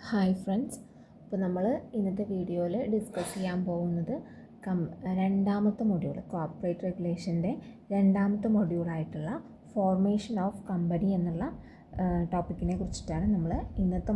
Hi friends. അപ്പോൾ നമ്മൾ ഇന്നത്തെ വീഡിയോയിൽ ഡിസ്കസ് ചെയ്യാൻ പോകുന്നത് രണ്ടാമത്തെ മൊഡ്യൂൾ കോർപ്പറേറ്റ് റെഗുലേഷൻ്റെ രണ്ടാമത്തെ മൊഡ്യൂളായിട്ടുള്ള ഫോർമേഷൻ ഓഫ് കമ്പനി എന്നുള്ള ടോപ്പിക്കിനെ കുറിച്ചിട്ടാണ് നമ്മൾ ഇന്നത്തെ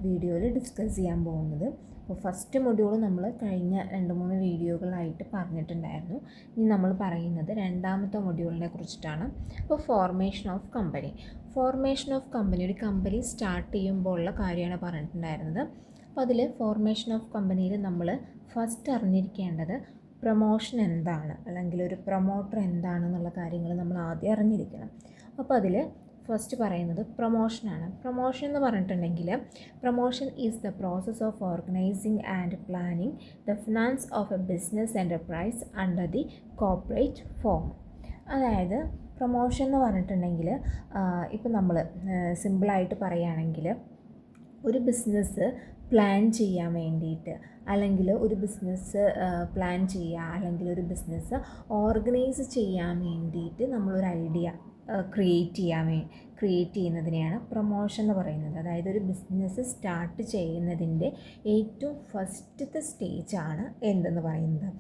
വീഡിയോയിൽ ഡിസ്കസ് ചെയ്യാൻ പോകുന്നത്. അപ്പോൾ ഫസ്റ്റ് മൊഡ്യൂൾ നമ്മൾ കഴിഞ്ഞ 2-3 വീഡിയോകളായിട്ട് പറഞ്ഞിട്ടുണ്ടായിരുന്നു. ഇനി നമ്മൾ പറയുന്നത് രണ്ടാമത്തെ മൊഡ്യൂളിനെ കുറിച്ചിട്ടാണ്. അപ്പോൾ ഫോർമേഷൻ ഓഫ് കമ്പനി ഒരു കമ്പനി സ്റ്റാർട്ട് ചെയ്യുമ്പോൾ ഉള്ള കാര്യമാണ് പറഞ്ഞിട്ടുണ്ടായിരുന്നത്. അപ്പോൾ അതിൽ ഫോർമേഷൻ ഓഫ് കമ്പനിയിൽ നമ്മൾ ഫസ്റ്റ് അറിഞ്ഞിരിക്കേണ്ടത് പ്രൊമോഷൻ എന്താണ്, അല്ലെങ്കിൽ ഒരു പ്രൊമോട്ടർ എന്താണെന്നുള്ള കാര്യങ്ങൾ നമ്മൾ ആദ്യം അറിഞ്ഞിരിക്കണം. അപ്പോൾ അതിൽ ഫസ്റ്റ് പറയുന്നത് പ്രൊമോഷനാണ്. പ്രൊമോഷൻ എന്ന് പറഞ്ഞിട്ടുണ്ടെങ്കിൽ promotion is the process of organising and planning the finance of A business enterprise under the corporate form. അതായത് പ്രൊമോഷൻ എന്ന് പറഞ്ഞിട്ടുണ്ടെങ്കിൽ ഇപ്പോൾ നമ്മൾ സിമ്പിളായിട്ട് പറയുകയാണെങ്കിൽ ഒരു ബിസിനസ് പ്ലാൻ ചെയ്യാൻ വേണ്ടിയിട്ട്, അല്ലെങ്കിൽ ഒരു ബിസിനസ് പ്ലാൻ ചെയ്യുക, അല്ലെങ്കിൽ ഒരു ബിസിനസ് ഓർഗനൈസ് ചെയ്യാൻ വേണ്ടിയിട്ട് നമ്മളൊരു ഐഡിയ ക്രിയേറ്റ് ചെയ്യുന്നതിനെയാണ് പ്രൊമോഷൻ എന്ന് പറയുന്നത്. അതായത് ഒരു ബിസിനസ് സ്റ്റാർട്ട് ചെയ്യുന്നതിൻ്റെ ഏറ്റവും ഫസ്റ്റത്തെ സ്റ്റേജാണ് എന്തെന്ന് പറയുന്നത്,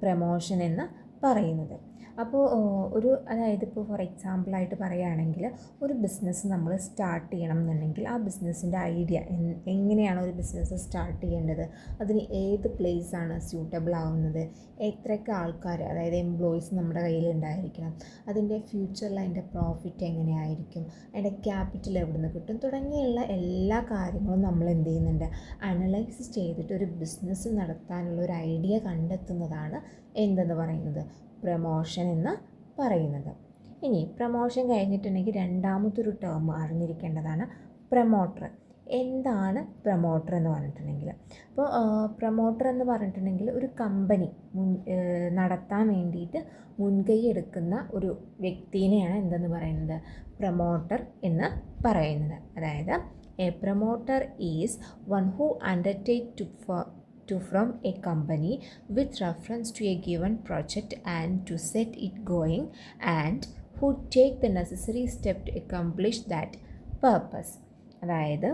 പ്രൊമോഷൻ എന്ന് പറയുന്നത്. അപ്പോൾ അതായത് ഇപ്പോൾ ഫോർ എക്സാമ്പിളായിട്ട് പറയുകയാണെങ്കിൽ ഒരു ബിസിനസ് നമ്മൾ സ്റ്റാർട്ട് ചെയ്യണം എന്നുണ്ടെങ്കിൽ ആ ബിസിനസ്സിൻ്റെ ഐഡിയ എങ്ങനെയാണ് ഒരു ബിസിനസ് സ്റ്റാർട്ട് ചെയ്യേണ്ടത്, അതിന് ഏത് പ്ലേസാണ് സ്യൂട്ടബിൾ ആവുന്നത്, എത്രയൊക്കെ ആൾക്കാർ, അതായത് എംപ്ലോയീസ് നമ്മുടെ കയ്യിൽ ഉണ്ടായിരിക്കണം, അതിൻ്റെ ഫ്യൂച്ചറിൽ അതിൻ്റെ പ്രോഫിറ്റ് എങ്ങനെയായിരിക്കും, അതിൻ്റെ ക്യാപിറ്റൽ എവിടെ നിന്ന് കിട്ടും, തുടങ്ങിയുള്ള എല്ലാ കാര്യങ്ങളും നമ്മൾ എന്ത് ചെയ്യുന്നുണ്ട്, അനലൈസ് ചെയ്തിട്ട് ഒരു ബിസിനസ് നടത്താനുള്ള ഒരു ഐഡിയ കണ്ടെത്തുന്നതാണ് എന്തെന്ന് പറയുന്നത്, പ്രൊമോഷൻ എന്ന് പറയുന്നത്. ഇനി പ്രൊമോഷൻ കഴിഞ്ഞിട്ടുണ്ടെങ്കിൽ രണ്ടാമതൊരു ടേം അറിഞ്ഞിരിക്കേണ്ടതാണ് പ്രൊമോട്ടർ. എന്താണ് പ്രൊമോട്ടർ എന്ന് പറഞ്ഞിട്ടുണ്ടെങ്കിൽ, അപ്പോൾ പ്രൊമോട്ടർ എന്ന് പറഞ്ഞിട്ടുണ്ടെങ്കിൽ ഒരു കമ്പനി നടത്താൻ വേണ്ടിയിട്ട് മുൻകൈ എടുക്കുന്ന ഒരു വ്യക്തിനെയാണ് എന്തെന്ന് പറയുന്നത്, പ്രൊമോട്ടർ എന്ന് പറയുന്നത്. അതായത് A promoter is one who undertake to from a company with reference to a given project and to set it going, and who take the necessary step to accomplish that purpose. അതായത്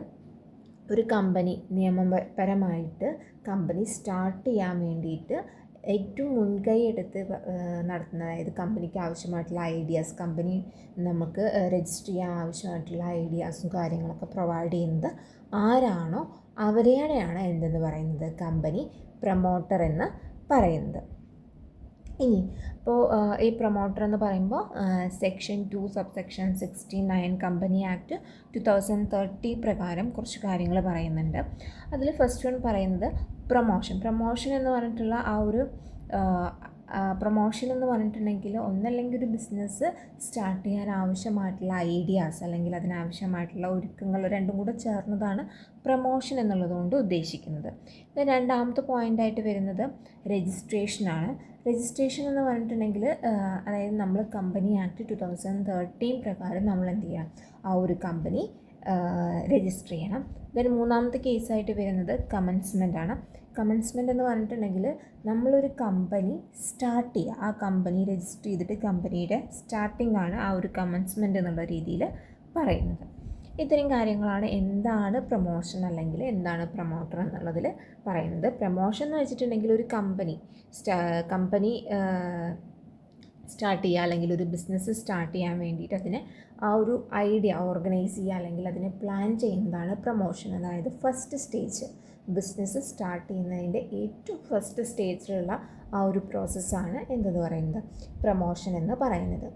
ഒരു company നിയമപരമായിട്ട് company start ചെയ്യാൻ വേണ്ടിയിട്ട് ഏറ്റവും മുൻകൈ എടുത്ത് നടത്തുന്ന, അതായത് കമ്പനിക്ക് ആവശ്യമായിട്ടുള്ള ഐഡിയാസ്, കമ്പനി നമുക്ക് രജിസ്റ്റർ ചെയ്യാൻ ആവശ്യമായിട്ടുള്ള ഐഡിയാസും കാര്യങ്ങളൊക്കെ പ്രൊവൈഡ് ചെയ്യുന്നത് ആരാണോ അവരെയാണ് എന്തെന്ന് പറയുന്നത്, കമ്പനി പ്രൊമോട്ടർ എന്ന് പറയുന്നത്. ഇനി ഇപ്പോൾ ഈ പ്രൊമോട്ടർ എന്ന് പറയുമ്പോൾ സെക്ഷൻ 2 സബ്സെക്ഷൻ 69 കമ്പനി ആക്ട് 2030 പ്രകാരം കുറച്ച് കാര്യങ്ങൾ പറയുന്നുണ്ട്. അതിൽ ഫസ്റ്റ് വൺ പറയുന്നത് പ്രൊമോഷൻ എന്ന് പറഞ്ഞിട്ടുള്ള ആ ഒരു പ്രൊമോഷൻ എന്ന് പറഞ്ഞിട്ടുണ്ടെങ്കിൽ ഒന്നല്ലെങ്കിൽ ഒരു ബിസിനസ് സ്റ്റാർട്ട് ചെയ്യാൻ ആവശ്യമായിട്ടുള്ള ഐഡിയാസ്, അല്ലെങ്കിൽ അതിനാവശ്യമായിട്ടുള്ള ഒരുക്കങ്ങൾ രണ്ടും കൂടെ ചേർന്നതാണ് പ്രൊമോഷൻ എന്നുള്ളതുകൊണ്ട് ഉദ്ദേശിക്കുന്നത്. രണ്ടാമത്തെ പോയിൻ്റായിട്ട് വരുന്നത് രജിസ്ട്രേഷനാണ്. രജിസ്ട്രേഷൻ എന്ന് പറഞ്ഞിട്ടുണ്ടെങ്കിൽ അതായത് നമ്മൾ കമ്പനി ആക്ട് 2013 പ്രകാരം നമ്മൾ എന്ത് ചെയ്യണം, ആ ഒരു കമ്പനി രജിസ്റ്റർ ചെയ്യണം. മൂന്നാമത്തെ കേസായിട്ട് വരുന്നത് കമൻസ്മെൻ്റ് ആണ്. കമൻസ്മെൻ്റ് എന്ന് പറഞ്ഞിട്ടുണ്ടെങ്കിൽ നമ്മളൊരു കമ്പനി സ്റ്റാർട്ട് ചെയ്യുക, ആ കമ്പനി രജിസ്റ്റർ ചെയ്തിട്ട് കമ്പനിയുടെ സ്റ്റാർട്ടിംഗ് ആണ് ആ ഒരു കമൻസ്മെൻ്റ് എന്നുള്ള രീതിയിൽ പറയുന്നത്. ഇത്രയും കാര്യങ്ങളാണ് എന്താണ് പ്രൊമോഷൻ അല്ലെങ്കിൽ എന്താണ് പ്രൊമോട്ടർ എന്നുള്ളതിൽ പറയുന്നത്. പ്രൊമോഷൻ എന്ന് വെച്ചിട്ടുണ്ടെങ്കിൽ ഒരു കമ്പനി സ്റ്റാർട്ട് ചെയ്യുക, അല്ലെങ്കിൽ ഒരു ബിസിനസ് സ്റ്റാർട്ട് ചെയ്യാൻ വേണ്ടിയിട്ട് അതിനെ ആ ഒരു ഐഡിയ ഓർഗനൈസ് ചെയ്യുക, അല്ലെങ്കിൽ അതിനെ പ്ലാൻ ചെയ്യുന്നതാണ് പ്രൊമോഷൻ. അതായത് ഫസ്റ്റ് സ്റ്റേജ്, ബിസിനസ് സ്റ്റാർട്ട് ചെയ്യുന്നതിൻ്റെ ഏറ്റവും ഫസ്റ്റ് സ്റ്റേജിലുള്ള ആ ഒരു പ്രോസസ്സാണ് എന്തെന്ന് പറയുന്നത്, പ്രൊമോഷൻ എന്ന് പറയുന്നത്.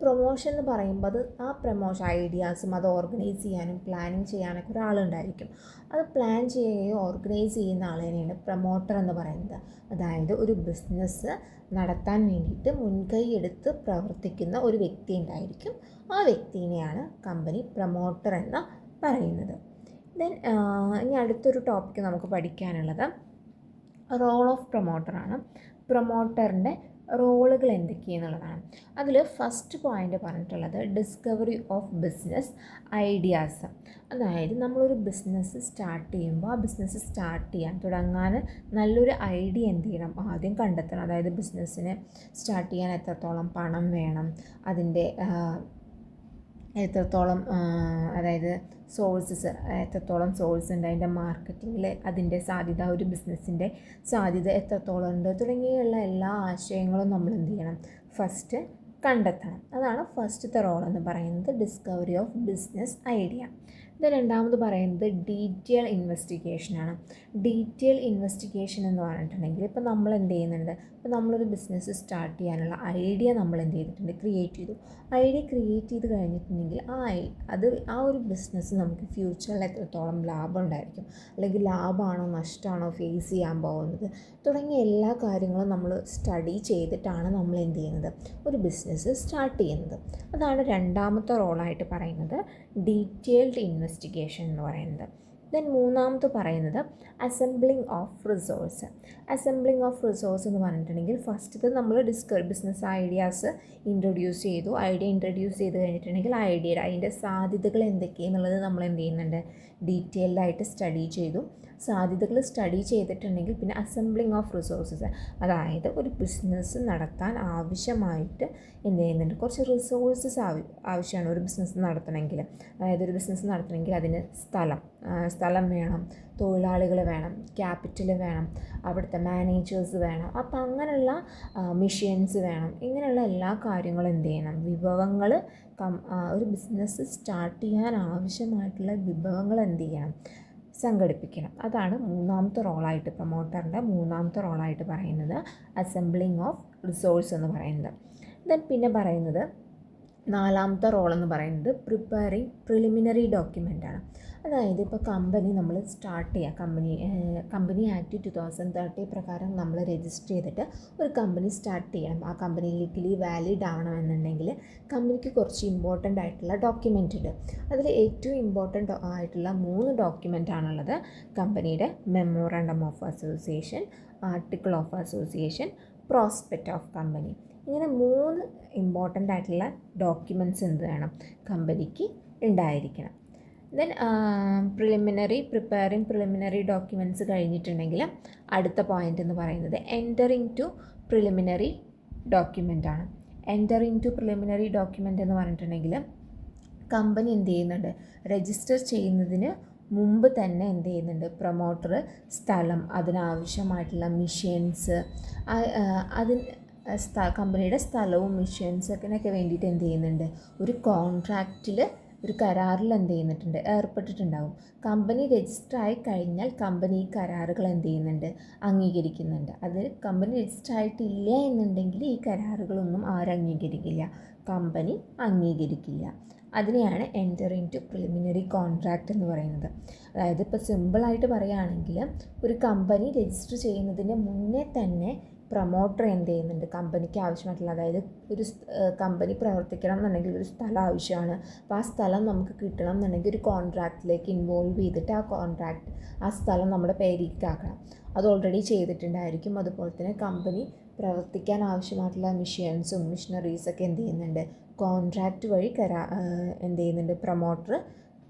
പ്രൊമോഷൻ എന്ന് പറയുമ്പോൾ ആ പ്രൊമോഷൻ ഐഡിയാസും അത് ഓർഗനൈസ് ചെയ്യാനും പ്ലാനിങ് ചെയ്യാനൊക്കെ ഒരാളുണ്ടായിരിക്കും. അത് പ്ലാൻ ചെയ്യുകയോ ഓർഗനൈസ് ചെയ്യുന്ന ആളിനെയാണ് പ്രൊമോട്ടർ എന്ന് പറയുന്നത്. അതായത് ഒരു ബിസിനസ് നടത്താൻ വേണ്ടിയിട്ട് മുൻകൈ എടുത്ത് പ്രവർത്തിക്കുന്ന ഒരു വ്യക്തി ഉണ്ടായിരിക്കും. ആ വ്യക്തിനെയാണ് കമ്പനി പ്രൊമോട്ടർ എന്ന് പറയുന്നത്. ഇനി അടുത്തൊരു ടോപ്പിക്ക് നമുക്ക് പഠിക്കാനുള്ളത് റോൾ ഓഫ് പ്രൊമോട്ടറാണ്. പ്രൊമോട്ടറിൻ്റെ റോളുകൾ എന്തൊക്കെയെന്നുള്ളതാണ്. അതിൽ ഫസ്റ്റ് പോയിൻ്റ് പറഞ്ഞിട്ടുള്ളത് ഡിസ്കവറി ഓഫ് ബിസിനസ് ഐഡിയാസ്. അതായത് നമ്മളൊരു ബിസിനസ് സ്റ്റാർട്ട് ചെയ്യുമ്പോൾ ആ ബിസിനസ് തുടങ്ങാൻ നല്ലൊരു ഐഡിയ എന്ത് ചെയ്യണം, ആദ്യം കണ്ടെത്തണം. അതായത് ബിസിനസ്സിന് സ്റ്റാർട്ട് ചെയ്യാൻ എത്രത്തോളം പണം വേണം, അതിൻ്റെ എത്രത്തോളം അതായത് സോഴ്സസ് എത്രത്തോളം സോഴ്സ് ഉണ്ട്, അതിൻ്റെ മാർക്കറ്റിങ്ങിൽ അതിൻ്റെ സാധ്യത, ഒരു ബിസിനസ്സിൻ്റെ സാധ്യത എത്രത്തോളം ഉണ്ട് തുടങ്ങിയുള്ള എല്ലാ ആശയങ്ങളും നമ്മൾ എന്ത് ചെയ്യണം, ഫസ്റ്റ് കണ്ടെത്തണം. അതാണ് ഫസ്റ്റത്തെ റോൾ എന്ന് പറയുന്നത്, ഡിസ്കവറി ഓഫ് ബിസിനസ് ഐഡിയ. ഇത് രണ്ടാമത് പറയുന്നത് ഡീറ്റെയിൽ ഇൻവെസ്റ്റിഗേഷനാണ്. ഡീറ്റെയിൽ ഇൻവെസ്റ്റിഗേഷൻ എന്ന് പറഞ്ഞിട്ടുണ്ടെങ്കിൽ ഇപ്പോൾ നമ്മൾ എന്ത് ചെയ്യുന്നുണ്ട്, ഇപ്പോൾ നമ്മളൊരു ബിസിനസ് സ്റ്റാർട്ട് ചെയ്യാനുള്ള ഐഡിയ നമ്മൾ എന്ത് ചെയ്തിട്ടുണ്ട്, ക്രിയേറ്റ് ചെയ്തു. ഐഡിയ ക്രിയേറ്റ് ചെയ്ത് കഴിഞ്ഞിട്ടുണ്ടെങ്കിൽ ആ ഒരു ബിസിനസ് നമുക്ക് ഫ്യൂച്ചറിൽ എത്രത്തോളം ലാഭം ഉണ്ടായിരിക്കും, അല്ലെങ്കിൽ ലാഭമാണോ നഷ്ടമാണോ ഫേസ് ചെയ്യാൻ പോകുന്നത് തുടങ്ങിയ എല്ലാ കാര്യങ്ങളും നമ്മൾ സ്റ്റഡി ചെയ്തിട്ടാണ് നമ്മൾ എന്ത് ചെയ്യുന്നത്, ഒരു ബിസിനസ് സ്റ്റാർട്ട് ചെയ്യുന്നത്. അതാണ് രണ്ടാമത്തെ റോളായിട്ട് പറയുന്നത്, ഡീറ്റെയിൽഡ് ഇൻവെസ്റ്റിഗേഷൻ എന്ന് പറയുന്നത്. ദെൻ മൂന്നാമത് പറയുന്നത് assembling of resource. Assembling of resource എന്ന് പറഞ്ഞിട്ടുണ്ടെങ്കിൽ ഫസ്റ്റത്തെ നമ്മൾ ബിസിനസ് ഐഡിയാസ് ഇൻട്രൊഡ്യൂസ് ചെയ്തു. ഐഡിയ ഇൻട്രൊഡ്യൂസ് ചെയ്ത് കഴിഞ്ഞിട്ടുണ്ടെങ്കിൽ അതിൻ്റെ സാധ്യതകൾ എന്തൊക്കെയാണെന്നുള്ളത് നമ്മൾ എന്ത് ചെയ്യുന്നുണ്ട്, ഡീറ്റെയിൽഡായിട്ട് സ്റ്റഡി ചെയ്തു. സാധ്യതകൾ സ്റ്റഡി ചെയ്തിട്ടുണ്ടെങ്കിൽ പിന്നെ അസംബ്ലിങ് ഓഫ് റിസോഴ്സസ്, അതായത് ഒരു ബിസിനസ് നടത്താൻ ആവശ്യമായിട്ട് എന്ത് ചെയ്യുന്നുണ്ട്, കുറച്ച് റിസോഴ്സസ് ആവശ്യമാണ് ഒരു ബിസിനസ് നടത്തണമെങ്കിൽ. അതായത് ഒരു ബിസിനസ് നടത്തണമെങ്കിൽ അതിന് സ്ഥലം വേണം, തൊഴിലാളികൾ വേണം, ക്യാപിറ്റൽ വേണം, അവിടുത്തെ മാനേജേഴ്സ് വേണം, അപ്പോൾ അങ്ങനെയുള്ള മെഷീൻസ് വേണം. ഇങ്ങനെയുള്ള എല്ലാ കാര്യങ്ങളും എന്ത് ചെയ്യണം, വിഭവങ്ങൾ ഒരു ബിസിനസ് സ്റ്റാർട്ട് ചെയ്യാൻ ആവശ്യമായിട്ടുള്ള വിഭവങ്ങൾ എന്ത് ചെയ്യണം, സംഘടിപ്പിക്കണം. അതാണ് മൂന്നാമത്തെ റോളായിട്ട്, പ്രൊമോട്ടറിൻ്റെ മൂന്നാമത്തെ റോളായിട്ട് പറയുന്നത്, അസംബ്ലിങ് ഓഫ് റിസോഴ്സ് എന്ന് പറയുന്നത്. ദെൻ പിന്നെ പറയുന്നത് നാലാമത്തെ റോളെന്ന് പറയുന്നത് പ്രിപ്പയറിങ് പ്രിലിമിനറി ഡോക്യുമെൻ്റാണ്. അതായത് ഇപ്പോൾ കമ്പനി നമ്മൾ സ്റ്റാർട്ട് ചെയ്യുക, കമ്പനി ആക്ട് 2030 പ്രകാരം നമ്മൾ രജിസ്റ്റർ ചെയ്തിട്ട് ഒരു കമ്പനി സ്റ്റാർട്ട് ചെയ്യണം. ആ കമ്പനി ലീഗലി വാലിഡ് ആവണമെന്നുണ്ടെങ്കിൽ കമ്പനിക്ക് കുറച്ച് ഇമ്പോർട്ടൻ്റ് ആയിട്ടുള്ള ഡോക്യുമെൻ്റ് ഉണ്ട്. അതിൽ ഏറ്റവും ഇമ്പോർട്ടൻ്റ് ആയിട്ടുള്ള 3 ഡോക്യുമെൻ്റ് ആണുള്ളത്. കമ്പനിയുടെ memorandum of association, article of association, prospect of company. ഇങ്ങനെ 3 ഇമ്പോർട്ടൻ്റ് ആയിട്ടുള്ള ഡോക്യുമെൻറ്റ്സ് എന്ത് വേണം, കമ്പനിക്ക് ഉണ്ടായിരിക്കണം. ദെൻ പ്രിപ്പയറിങ് പ്രിലിമിനറി ഡോക്യുമെൻറ്റ്സ് കഴിഞ്ഞിട്ടുണ്ടെങ്കിൽ അടുത്ത പോയിൻ്റ് എന്ന് പറയുന്നത് എൻ്ററിങ് ടു പ്രിലിമിനറി ഡോക്യുമെൻ്റ് ആണ്. എൻ്ററിങ് ടു പ്രിലിമിനറി ഡോക്യുമെൻ്റ് എന്ന് പറഞ്ഞിട്ടുണ്ടെങ്കിൽ കമ്പനി എന്ത് ചെയ്യുന്നുണ്ട്, രജിസ്റ്റർ ചെയ്യുന്നതിന് മുമ്പ് തന്നെ എന്ത് ചെയ്യുന്നുണ്ട്, പ്രൊമോട്ടർ സ്ഥലം, അതിനാവശ്യമായിട്ടുള്ള മെഷീൻസ്, കമ്പനിയുടെ സ്ഥലവും മെഷീൻസൊക്കെ വേണ്ടിയിട്ട് എന്ത് ചെയ്യുന്നുണ്ട്, ഒരു കോൺട്രാക്റ്റിൽ, ഒരു കരാറിൽ എന്ത് ചെയ്യുന്നിട്ടുണ്ട്, ഏർപ്പെട്ടിട്ടുണ്ടാവും. കമ്പനി രജിസ്റ്റർ ആയി കഴിഞ്ഞാൽ കമ്പനി ഈ കരാറുകൾ എന്ത് ചെയ്യുന്നുണ്ട്, അംഗീകരിക്കുന്നുണ്ട്. അത് കമ്പനി രജിസ്റ്റർ ആയിട്ടില്ല എന്നുണ്ടെങ്കിൽ ഈ കരാറുകളൊന്നും ആരും അംഗീകരിക്കില്ല, കമ്പനി അംഗീകരിക്കില്ല. അതിനെയാണ് എൻ്ററിങ് ടു പ്രിലിമിനറി കോൺട്രാക്റ്റ് എന്ന് പറയുന്നത്. അതായത് ഇപ്പോൾ സിമ്പിളായിട്ട് പറയുകയാണെങ്കിൽ ഒരു കമ്പനി രജിസ്റ്റർ ചെയ്യുന്നതിന് മുന്നേ തന്നെ പ്രൊമോട്ടർ എന്ത് ചെയ്യുന്നുണ്ട്, കമ്പനിക്ക് ആവശ്യമായിട്ടുള്ള, അതായത് ഒരു കമ്പനി പ്രവർത്തിക്കണം എന്നുണ്ടെങ്കിൽ ഒരു സ്ഥലം ആവശ്യമാണ്. അപ്പോൾ ആ സ്ഥലം നമുക്ക് കിട്ടണം എന്നുണ്ടെങ്കിൽ ഒരു കോൺട്രാക്റ്റിലേക്ക് ഇൻവോൾവ് ചെയ്തിട്ട് ആ സ്ഥലം നമ്മുടെ പേരിലേക്കാക്കണം. അത് ഓൾറെഡി ചെയ്തിട്ടുണ്ടായിരിക്കും. അതുപോലെ തന്നെ കമ്പനി പ്രവർത്തിക്കാൻ ആവശ്യമായിട്ടുള്ള മെഷീനറീസൊക്കെ എന്ത് ചെയ്യുന്നുണ്ട്, കോൺട്രാക്റ്റ് വഴി എന്ത് ചെയ്യുന്നുണ്ട്, പ്രൊമോട്ടർ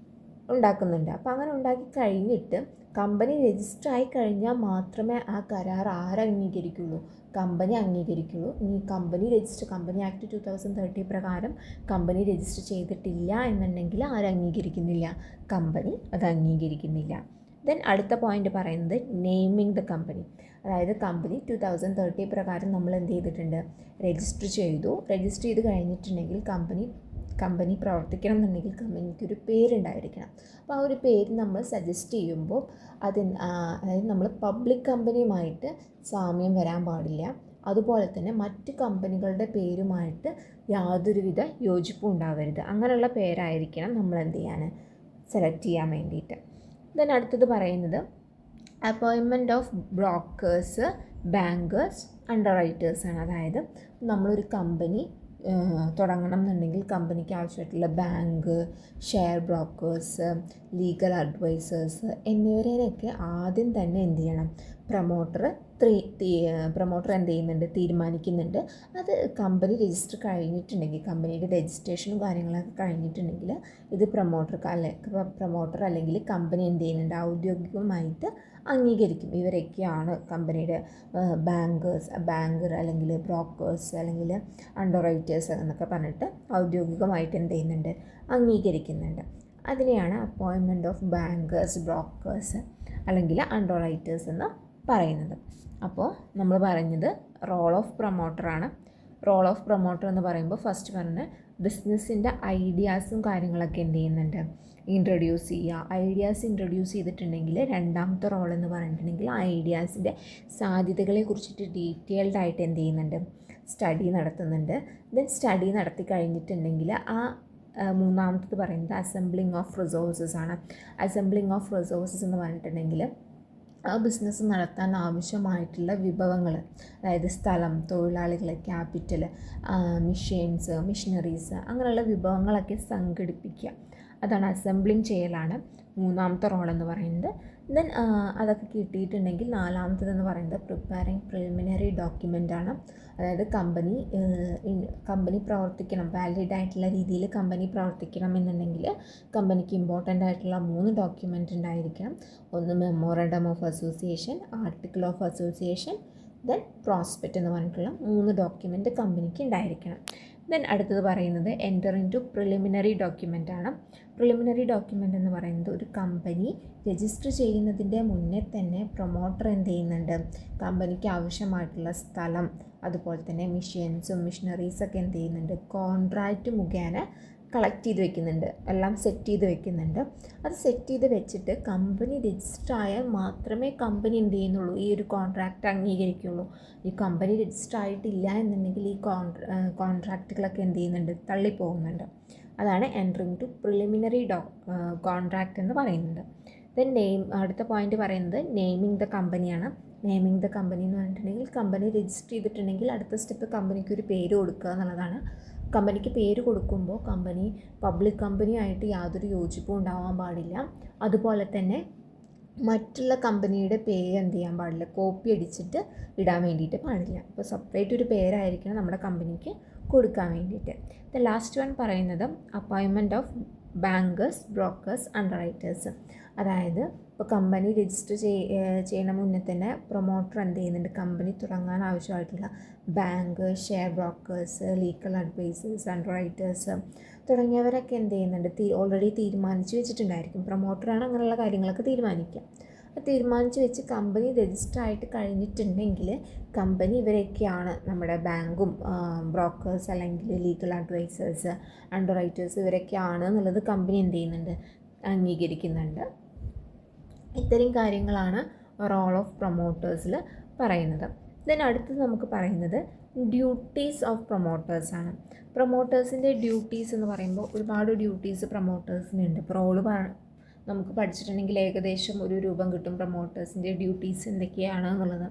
ഉണ്ടാക്കുന്നുണ്ട്. അപ്പോൾ അങ്ങനെ ഉണ്ടാക്കി കഴിഞ്ഞിട്ട് കമ്പനി രജിസ്റ്റർ ആയി കഴിഞ്ഞാൽ മാത്രമേ ആ കരാർ ആരംഗീകരിക്കുള്ളൂ, കമ്പനി അംഗീകരിക്കുള്ളൂ. ഇനി കമ്പനി ആക്ട് 2030 പ്രകാരം കമ്പനി രജിസ്റ്റർ ചെയ്തിട്ടില്ല എന്നുണ്ടെങ്കിൽ ആരംഗീകരിക്കുന്നില്ല, കമ്പനി അത് അംഗീകരിക്കുന്നില്ല. ദെൻ അടുത്ത പോയിന്റ് പറയുന്നത് നെയിമിങ് ദ കമ്പനി. അതായത് കമ്പനി 2030 പ്രകാരം നമ്മൾ എന്ത് ചെയ്തിട്ടുണ്ട്, രജിസ്റ്റർ ചെയ്ത് കഴിഞ്ഞിട്ടുണ്ടെങ്കിൽ കമ്പനി പ്രവർത്തിക്കണം എന്നുണ്ടെങ്കിൽ കമ്പനിക്ക് ഒരു പേരുണ്ടായിരിക്കണം. അപ്പോൾ ആ ഒരു പേര് നമ്മൾ സജസ്റ്റ് ചെയ്യുമ്പോൾ അതായത് നമ്മൾ പബ്ലിക് കമ്പനിയുമായിട്ട് സാമ്യം വരാൻ പാടില്ല. അതുപോലെ തന്നെ മറ്റ് കമ്പനികളുടെ പേരുമായിട്ട് യാതൊരുവിധ യോജിപ്പും ഉണ്ടാവരുത്. അങ്ങനെയുള്ള പേരായിരിക്കണം നമ്മൾ എന്ത് ചെയ്യാൻ, സെലക്ട് ചെയ്യാൻ വേണ്ടിയിട്ട്. ദെൻ അടുത്തത് പറയുന്നത് അപ്പോയിൻമെൻറ്റ് ഓഫ് ബ്രോക്കേഴ്സ്, ബാങ്കേഴ്സ്, അണ്ടർറൈറ്റേഴ്സാണ്. അതായത് നമ്മളൊരു കമ്പനി തുടങ്ങണം എന്നുണ്ടെങ്കിൽ കമ്പനിക്ക് ആവശ്യമായിട്ടുള്ള bank, share brokers, legal advisors എന്നിവരെയൊക്കെ ആദ്യം തന്നെ എന്ത് ചെയ്യണം, പ്രൊമോട്ടർ എന്ത് ചെയ്യുന്നുണ്ട്, തീരുമാനിക്കുന്നുണ്ട്. അത് കമ്പനി രജിസ്റ്റർ കഴിഞ്ഞിട്ടുണ്ടെങ്കിൽ, കമ്പനിയുടെ രജിസ്ട്രേഷനും കാര്യങ്ങളൊക്കെ കഴിഞ്ഞിട്ടുണ്ടെങ്കിൽ ഇത് പ്രൊമോട്ടർ അല്ലെങ്കിൽ കമ്പനി എന്ത് ചെയ്യുന്നുണ്ട്, ഔദ്യോഗികമായിട്ട് അംഗീകരിക്കും. ഇവരൊക്കെയാണ് കമ്പനിയുടെ ബാങ്കർ അല്ലെങ്കിൽ ബ്രോക്കേഴ്സ് അല്ലെങ്കിൽ അണ്ടർറൈറ്റേഴ്സ് എന്നൊക്കെ പറഞ്ഞിട്ട് ഔദ്യോഗികമായിട്ട് എന്ത് ചെയ്യുന്നുണ്ട്, അംഗീകരിക്കുന്നുണ്ട്. അതിനെയാണ് അപ്പോയിൻമെൻറ്റ് ഓഫ് ബാങ്കേഴ്സ്, ബ്രോക്കേഴ്സ് അല്ലെങ്കിൽ അണ്ടർറൈറ്റേഴ്സ് എന്ന് പറയുന്നത്. അപ്പോൾ നമ്മൾ പറഞ്ഞത് റോൾ ഓഫ് പ്രൊമോട്ടറാണ്. റോൾ ഓഫ് പ്രൊമോട്ടർ എന്ന് പറയുമ്പോൾ ഫസ്റ്റ് പറഞ്ഞ ബിസിനസ്സിൻ്റെ ഐഡിയാസും കാര്യങ്ങളൊക്കെ എന്ത് ചെയ്യുന്നുണ്ട്, ഇൻട്രൊഡ്യൂസ് ചെയ്യുക. ഐഡിയാസ് ഇൻട്രൊഡ്യൂസ് ചെയ്തിട്ടുണ്ടെങ്കിൽ രണ്ടാമത്തെ റോൾ എന്ന് പറഞ്ഞിട്ടുണ്ടെങ്കിൽ ഐഡിയാസിൻ്റെ സാധ്യതകളെ കുറിച്ചിട്ട് ഡീറ്റെയിൽഡ് ആയിട്ട് എന്ത് ചെയ്യുന്നുണ്ട്, സ്റ്റഡി നടത്തുന്നുണ്ട്. ദെൻ സ്റ്റഡി നടത്തി കഴിഞ്ഞിട്ടുണ്ടെങ്കിൽ മൂന്നാമത്തത് പറയുന്നത് അസംബ്ലിങ് ഓഫ് റിസോഴ്സസ് ആണ്. അസംബ്ലിങ് ഓഫ് റിസോഴ്സസ് എന്ന് പറഞ്ഞിട്ടുണ്ടെങ്കിൽ ആ ബിസിനസ് നടത്താൻ ആവശ്യമായിട്ടുള്ള വിഭവങ്ങൾ, അതായത് സ്ഥലം, തൊഴിലാളികൾ, ക്യാപിറ്റൽ, മിഷനറീസ് അങ്ങനെയുള്ള വിഭവങ്ങളൊക്കെ സംഘടിപ്പിക്കുക. അതാണ് അസംബ്ലിങ് ചെയ്യലാണ് മൂന്നാമത്തെ റോൾ എന്ന് പറയുന്നത്. ദെൻ അതൊക്കെ കിട്ടിയിട്ടുണ്ടെങ്കിൽ നാലാമത്തേതെന്ന് പറയുന്നത് പ്രിപ്പയറിങ് പ്രിലിമിനറി ഡോക്യുമെൻ്റ് ആണ്. അതായത് കമ്പനി പ്രവർത്തിക്കണം, വാലിഡ് ആയിട്ടുള്ള രീതിയിൽ കമ്പനി പ്രവർത്തിക്കണം എന്നുണ്ടെങ്കിൽ കമ്പനിക്ക് ഇമ്പോർട്ടൻ്റ് ആയിട്ടുള്ള 3 ഡോക്യുമെൻ്റ് ഉണ്ടായിരിക്കണം. ഒന്ന് memorandum of association, article of association, then prospect എന്ന് പറഞ്ഞിട്ടുള്ള 3 ഡോക്യുമെൻ്റ് കമ്പനിക്ക് ഉണ്ടായിരിക്കണം. ദെൻ അടുത്തത് പറയുന്നത് enter in to preliminary document ആണ്. പ്രിലിമിനറി ഡോക്യുമെൻ്റ് എന്ന് പറയുന്നത് ഒരു കമ്പനി രജിസ്റ്റർ ചെയ്യുന്നതിൻ്റെ മുന്നേ തന്നെ പ്രൊമോട്ടർ എന്ത് ചെയ്യുന്നുണ്ട്, കമ്പനിക്ക് ആവശ്യമായിട്ടുള്ള സ്ഥലം, അതുപോലെ തന്നെ മിഷനറീസൊക്കെ എന്ത് ചെയ്യുന്നുണ്ട്, കോൺട്രാക്റ്റ് മുഖേന കളക്ട് ചെയ്ത് വെക്കുന്നുണ്ട്, എല്ലാം സെറ്റ് ചെയ്ത് വെക്കുന്നുണ്ട്. അത് സെറ്റ് ചെയ്ത് വെച്ചിട്ട് കമ്പനി രജിസ്റ്റർ ആയാൽ മാത്രമേ കമ്പനി എന്ത് ചെയ്യുന്നുള്ളൂ, ഈ ഒരു കോൺട്രാക്റ്റ് അംഗീകരിക്കുള്ളൂ. ഈ കമ്പനി രജിസ്റ്റർ ആയിട്ടില്ല എന്നുണ്ടെങ്കിൽ ഈ കോൺട്രാക്റ്റുകളൊക്കെ എന്ത് ചെയ്യുന്നുണ്ട്, തള്ളിപ്പോകുന്നുണ്ട്. അതാണ് എൻട്രിങ് ടു പ്രിലിമിനറി കോൺട്രാക്റ്റ് എന്ന് പറയുന്നത്. ദെൻ അടുത്ത പോയിന്റ് പറയുന്നത് നെയിമിങ് ദ കമ്പനിയാണ്. നെയിമിങ് ദ കമ്പനി എന്ന് പറഞ്ഞിട്ടുണ്ടെങ്കിൽ കമ്പനി രജിസ്റ്റർ ചെയ്തിട്ടുണ്ടെങ്കിൽ അടുത്ത സ്റ്റെപ്പ് കമ്പനിക്ക് ഒരു പേര് കൊടുക്കുക എന്നുള്ളതാണ്. കമ്പനിക്ക് പേര് കൊടുക്കുമ്പോൾ കമ്പനി പബ്ലിക് കമ്പനി ആയിട്ട് യാതൊരു യോജിപ്പും ഉണ്ടാവാൻ പാടില്ല. അതുപോലെ തന്നെ മറ്റുള്ള കമ്പനിയുടെ പേര് എന്ത് ചെയ്യാൻ പാടില്ല, കോപ്പി അടിച്ചിട്ട് ഇടാൻ വേണ്ടിയിട്ട് പാടില്ല. അപ്പോൾ സെപ്പറേറ്റ് ഒരു പേരായിരിക്കണം നമ്മുടെ കമ്പനിക്ക് കൊടുക്കാൻ വേണ്ടിയിട്ട്. ദ ലാസ്റ്റ് വൺ പറയുന്നത് appointment of bankers, brokers, underwriters. അതായത് ഇപ്പോൾ കമ്പനി രജിസ്റ്റർ ചെയ്യണ മുന്നേ തന്നെ പ്രൊമോട്ടർ എന്ത് ചെയ്യുന്നുണ്ട്, കമ്പനി തുടങ്ങാൻ ആവശ്യമായിട്ടുള്ള bankers, share brokers, legal advisors, underwriters തുടങ്ങിയവരൊക്കെ എന്ത് ചെയ്യുന്നുണ്ട്, ഓൾറെഡി തീരുമാനിച്ച് വെച്ചിട്ടുണ്ടായിരിക്കും. പ്രൊമോട്ടറാണ് അങ്ങനെയുള്ള കാര്യങ്ങളൊക്കെ തീരുമാനിക്കുക. തീരുമാനിച്ച് വെച്ച് കമ്പനി രജിസ്റ്റർ ആയിട്ട് കഴിഞ്ഞിട്ടുണ്ടെങ്കിൽ കമ്പനി ഇവരൊക്കെയാണ്, നമ്മുടെ ബാങ്കും ബ്രോക്കേഴ്സ് അല്ലെങ്കിൽ ലീഗൽ അഡ്വൈസേഴ്സ്, അണ്ടർറൈറ്റേഴ്സ് ഇവരൊക്കെയാണ് എന്നുള്ളത് കമ്പനി എന്ത് ചെയ്യുന്നുണ്ട്, അംഗീകരിക്കുന്നുണ്ട്. ഇത്തരം കാര്യങ്ങളാണ് റോൾ ഓഫ് പ്രൊമോട്ടേഴ്സിൽ പറയുന്നത്. ദെൻ അടുത്തത് നമുക്ക് പറയുന്നത് ഡ്യൂട്ടീസ് ഓഫ് പ്രൊമോട്ടേഴ്സാണ്. പ്രൊമോട്ടേഴ്സിൻ്റെ ഡ്യൂട്ടീസ് എന്ന് പറയുമ്പോൾ ഒരുപാട് ഡ്യൂട്ടീസ് പ്രൊമോട്ടേഴ്സിനുണ്ട്. ഇപ്പോൾ റോള് നമുക്ക് പഠിച്ചിട്ടുണ്ടെങ്കിൽ ഏകദേശം ഒരു രൂപം കിട്ടും പ്രൊമോട്ടേഴ്സിൻ്റെ ഡ്യൂട്ടീസ് എന്തൊക്കെയാണ് എന്നുള്ളത്.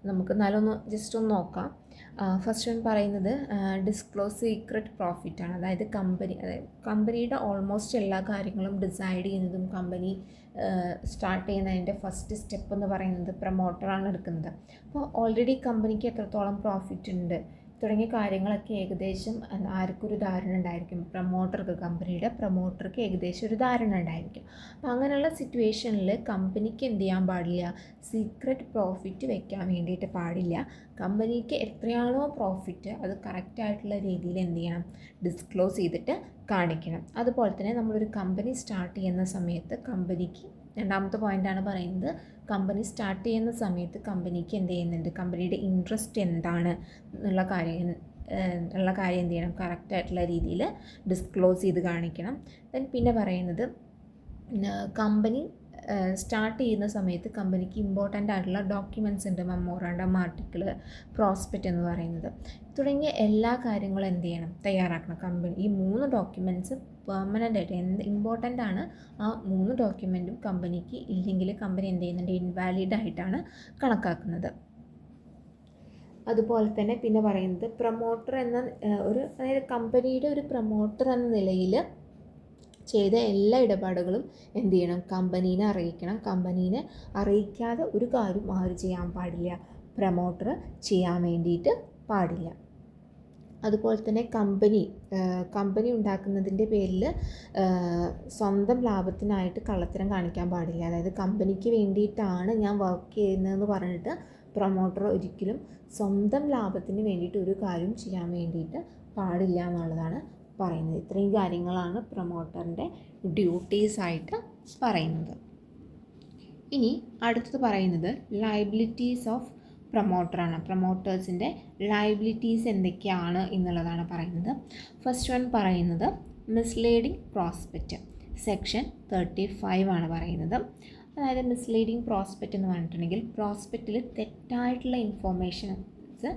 നമുക്ക് എന്നാലൊന്ന് ജസ്റ്റ് ഒന്ന് നോക്കാം. ഫസ്റ്റ് വൺ പറയുന്നത് ഡിസ്ക്ലോസ് സീക്രട്ട് പ്രോഫിറ്റ് ആണ്. അതായത് കമ്പനിയുടെ ഓൾമോസ്റ്റ് എല്ലാ കാര്യങ്ങളും ഡിസൈഡ് ചെയ്യുന്നതും കമ്പനി സ്റ്റാർട്ട് ചെയ്യുന്നതിൻ്റെ ഫസ്റ്റ് സ്റ്റെപ്പ് എന്ന് പറയുന്നത് പ്രൊമോട്ടറാണ് എടുക്കുന്നത്. അപ്പോൾ ഓൾറെഡി കമ്പനിക്ക് എത്രത്തോളം പ്രോഫിറ്റ് ഉണ്ട് തുടങ്ങിയ കാര്യങ്ങളൊക്കെ ഏകദേശം ആർക്കൊരു ധാരണ ഉണ്ടായിരിക്കും, കമ്പനിയുടെ പ്രൊമോട്ടർക്ക് ഏകദേശം ഒരു ധാരണ ഉണ്ടായിരിക്കും. അപ്പോൾ അങ്ങനെയുള്ള സിറ്റുവേഷനിൽ കമ്പനിക്ക് എന്ത് ചെയ്യാൻ പാടില്ല, സീക്രട്ട് പ്രോഫിറ്റ് വെക്കാൻ വേണ്ടിയിട്ട് പാടില്ല. കമ്പനിക്ക് എത്രയാണോ പ്രോഫിറ്റ് അത് കറക്റ്റായിട്ടുള്ള രീതിയിൽ എന്ത് ചെയ്യണം, ഡിസ്ക്ലോസ് ചെയ്തിട്ട് കാണിക്കണം. അതുപോലെ തന്നെ നമ്മളൊരു കമ്പനി സ്റ്റാർട്ട് ചെയ്യുന്ന സമയത്ത് കമ്പനിക്ക് രണ്ടാമത്തെ പോയിൻ്റാണ് പറയുന്നത്, കമ്പനി സ്റ്റാർട്ട് ചെയ്യുന്ന സമയത്ത് കമ്പനിക്ക് എന്ത് ചെയ്യുന്നുണ്ട്, കമ്പനിയുടെ ഇൻട്രസ്റ്റ് എന്താണ് എന്നുള്ള കാര്യം എന്ത് ചെയ്യണം, കറക്റ്റായിട്ടുള്ള രീതിയിൽ ഡിസ്ക്ലോസ് ചെയ്ത് കാണിക്കണം. ദെൻ പിന്നെ പറയുന്നത് കമ്പനി സ്റ്റാർട്ട് ചെയ്യുന്ന സമയത്ത് കമ്പനിക്ക് ഇമ്പോർട്ടൻ്റ് ആയിട്ടുള്ള ഡോക്യുമെൻറ്റ്സ് ഉണ്ട്, മെമ്മോറാണ്ടം, ആർട്ടിക്കിൾ, പ്രോസ്പെക്റ്റ് എന്ന് പറയുന്നത് തുടങ്ങിയ എല്ലാ കാര്യങ്ങളും എന്ത് ചെയ്യണം, തയ്യാറാക്കണം. കമ്പനി ഈ 3 ഡോക്യുമെൻറ്റ്സ് പെർമനൻ്റ് ആയിട്ട് ഇമ്പോർട്ടൻ്റ് ആണ്. ആ 3 ഡോക്യുമെൻറ്റും കമ്പനിക്ക് ഇല്ലെങ്കിൽ കമ്പനി എന്ത് ചെയ്യുന്നുണ്ട്, ഇൻവാലിഡ് ആയിട്ടാണ് കണക്കാക്കുന്നത്. അതുപോലെ തന്നെ പിന്നെ പറയുന്നത് പ്രൊമോട്ടർ എന്ന അതായത് കമ്പനിയുടെ ഒരു പ്രൊമോട്ടർ എന്ന നിലയിൽ ചെയ്ത എല്ലാ ഇടപാടുകളും എന്ത് ചെയ്യണം, കമ്പനീനെ അറിയിക്കണം. കമ്പനീനെ അറിയിക്കാതെ ഒരു കാര്യം ആര് ചെയ്യാൻ പാടില്ല, പ്രൊമോട്ടർ ചെയ്യാൻ വേണ്ടിയിട്ട് പാടില്ല. അതുപോലെ തന്നെ കമ്പനി ഉണ്ടാക്കുന്നതിൻ്റെ പേരിൽ സ്വന്തം ലാഭത്തിനായിട്ട് കള്ളത്തരം കാണിക്കാൻ പാടില്ല. അതായത് കമ്പനിക്ക് വേണ്ടിയിട്ടാണ് ഞാൻ വർക്ക് ചെയ്യുന്നതെന്ന് പറഞ്ഞിട്ട് പ്രൊമോട്ടർ ഒരിക്കലും സ്വന്തം ലാഭത്തിന് വേണ്ടിയിട്ട് ഒരു കാര്യം ചെയ്യാൻ വേണ്ടിയിട്ട് പാടില്ല എന്നുള്ളതാണ് പറയുന്നത്. ഇത്രയും കാര്യങ്ങളാണ് പ്രൊമോട്ടറിൻ്റെ ഡ്യൂട്ടീസായിട്ട് പറയുന്നത്. ഇനി അടുത്തത് പറയുന്നത് ലയബിലിറ്റീസ് ഓഫ് പ്രൊമോട്ടറാണ്. പ്രൊമോട്ടേഴ്സിൻ്റെ ലയബിലിറ്റീസ് എന്തൊക്കെയാണ് എന്നുള്ളതാണ് പറയുന്നത്. ഫസ്റ്റ് വൺ പറയുന്നത് മിസ്ലീഡിങ് പ്രോസ്പെക്റ്റ്, സെക്ഷൻ 35 ആണ് പറയുന്നത്. അതായത് മിസ്ലീഡിങ് പ്രോസ്പെക്റ്റ് എന്ന് പറഞ്ഞിട്ടുണ്ടെങ്കിൽ പ്രോസ്പെക്റ്റിൽ തെറ്റായിട്ടുള്ള ഇൻഫോർമേഷൻസ്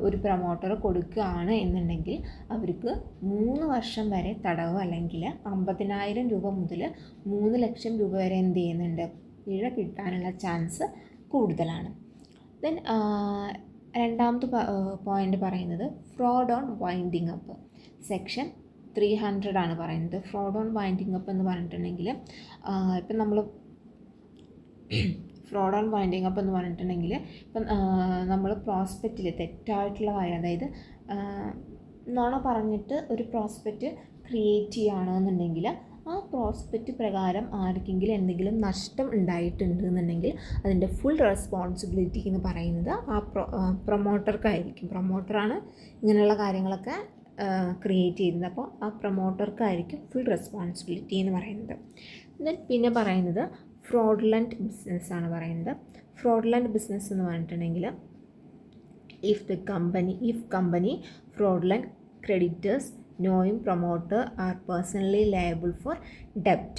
ഒരു പ്രൊമോട്ടർ കൊടുക്കുകയാണ് എന്നുണ്ടെങ്കിൽ അവർക്ക് 3 വർഷം വരെ തടവ് അല്ലെങ്കിൽ 50,000 രൂപ മുതൽ 3 ലക്ഷം രൂപ വരെ എന്ത് ചെയ്യുന്നുണ്ട്, പിഴ കിട്ടാനുള്ള ചാൻസ് കൂടുതലാണ്. ദെൻ രണ്ടാമത്തെ പോയിൻ്റ് പറയുന്നത് fraud on winding up, section 300 ആണ് പറയുന്നത്. ഫ്രോഡ് ഓൺ വൈൻഡിങ് അപ്പ് എന്ന് പറഞ്ഞിട്ടുണ്ടെങ്കിൽ ഇപ്പം നമ്മൾ ഫ്രോഡ് ഓൺ വൈൻഡിങ് അപ്പ് എന്ന് പറഞ്ഞിട്ടുണ്ടെങ്കിൽ ഇപ്പം നമ്മൾ പ്രോസ്പെക്റ്റിൽ തെറ്റായിട്ടുള്ള കാര്യം, അതായത് നുണ പറഞ്ഞിട്ട് ഒരു പ്രോസ്പെക്റ്റ് ക്രിയേറ്റ് ചെയ്യുകയാണെന്നുണ്ടെങ്കിൽ ആ പ്രോസ്പെക്റ്റ് പ്രകാരം ആർക്കെങ്കിലും എന്തെങ്കിലും നഷ്ടം ഉണ്ടായിട്ടുണ്ട് എന്നുണ്ടെങ്കിൽ അതിൻ്റെ ഫുൾ റെസ്പോൺസിബിലിറ്റി എന്ന് പറയുന്നത് ആ പ്രൊമോട്ടർക്കായിരിക്കും. പ്രൊമോട്ടറാണ് ഇങ്ങനെയുള്ള കാര്യങ്ങളൊക്കെ ക്രിയേറ്റ് ചെയ്യുന്നത്. അപ്പോൾ ആ പ്രൊമോട്ടർക്കായിരിക്കും ഫുൾ റെസ്പോൺസിബിലിറ്റി എന്ന് പറയുന്നത്. പിന്നെ പറയുന്നത് ഫ്രോഡുലൻറ്റ് ബിസിനസ്സാണ് പറയുന്നത്. ഫ്രോഡുലൻറ്റ് ബിസിനസ് എന്ന് പറഞ്ഞിട്ടുണ്ടെങ്കിൽ if company fraudulent creditors knowing promoter are personally liable for debt.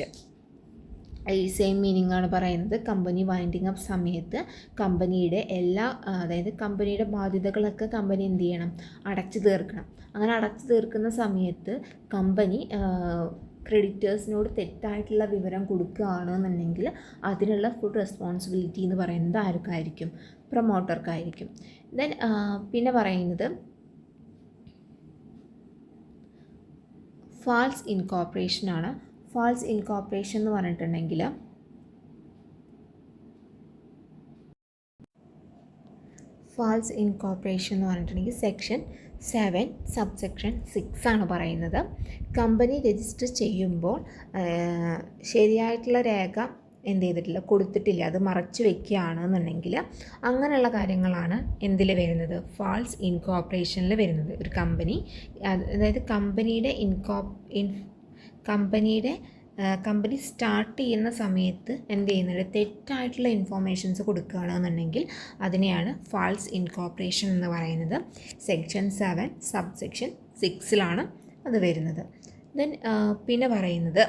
ഈ സെയിം മീനിങ് ആണ് പറയുന്നത്. കമ്പനി വൈൻഡിങ് അപ്പ് സമയത്ത് കമ്പനിയുടെ അതായത് കമ്പനിയുടെ ബാധ്യതകളൊക്കെ കമ്പനി എന്ത് ചെയ്യണം, അടച്ചു തീർക്കണം. അങ്ങനെ അടച്ചു തീർക്കുന്ന സമയത്ത് കമ്പനി ക്രെഡിറ്റേഴ്സിനോട് തെറ്റായിട്ടുള്ള വിവരം കൊടുക്കുകയാണെന്നുണ്ടെങ്കിൽ അതിനുള്ള ഫുൾ റെസ്പോൺസിബിലിറ്റി എന്ന് പറയുന്നത് ആർക്കായിരിക്കും, പ്രൊമോട്ടർക്കായിരിക്കും. ദെൻ പിന്നെ പറയുന്നത് ഫാൾസ് ഇൻകോർപ്പറേഷനാണ്. ഫാൾസ് ഇൻകോർപ്പറേഷൻ എന്ന് പറഞ്ഞിട്ടുണ്ടെങ്കിൽ സെക്ഷൻ 7 സബ്സെക്ഷൻ 6 ആണ് പറയുന്നത്. കമ്പനി രജിസ്റ്റർ ചെയ്യുമ്പോൾ ശരിയായിട്ടുള്ള രേഖ എന്ത് ചെയ്തിട്ടില്ല, കൊടുത്തിട്ടില്ല, അത് മറച്ചു വെക്കുകയാണെന്നുണ്ടെങ്കിൽ അങ്ങനെയുള്ള കാര്യങ്ങളാണ് എന്തിൽ വരുന്നത്, ഫാൾസ് ഇൻകോർപ്പറേഷനിൽ വരുന്നത്. ഒരു കമ്പനി, അതായത് കമ്പനി സ്റ്റാർട്ട് ചെയ്യുന്ന സമയത്ത് എന്ത് ചെയ്യുന്നുണ്ട്, തെറ്റായിട്ടുള്ള ഇൻഫോർമേഷൻസ് കൊടുക്കുകയാണെന്നുണ്ടെങ്കിൽ അതിനെയാണ് ഫാൾസ് ഇൻകോർപ്പറേഷൻ എന്ന് പറയുന്നത്. സെക്ഷൻ 7 സബ്സെക്ഷൻ 6 അത് വരുന്നത്. ദെൻ പിന്നെ പറയുന്നത്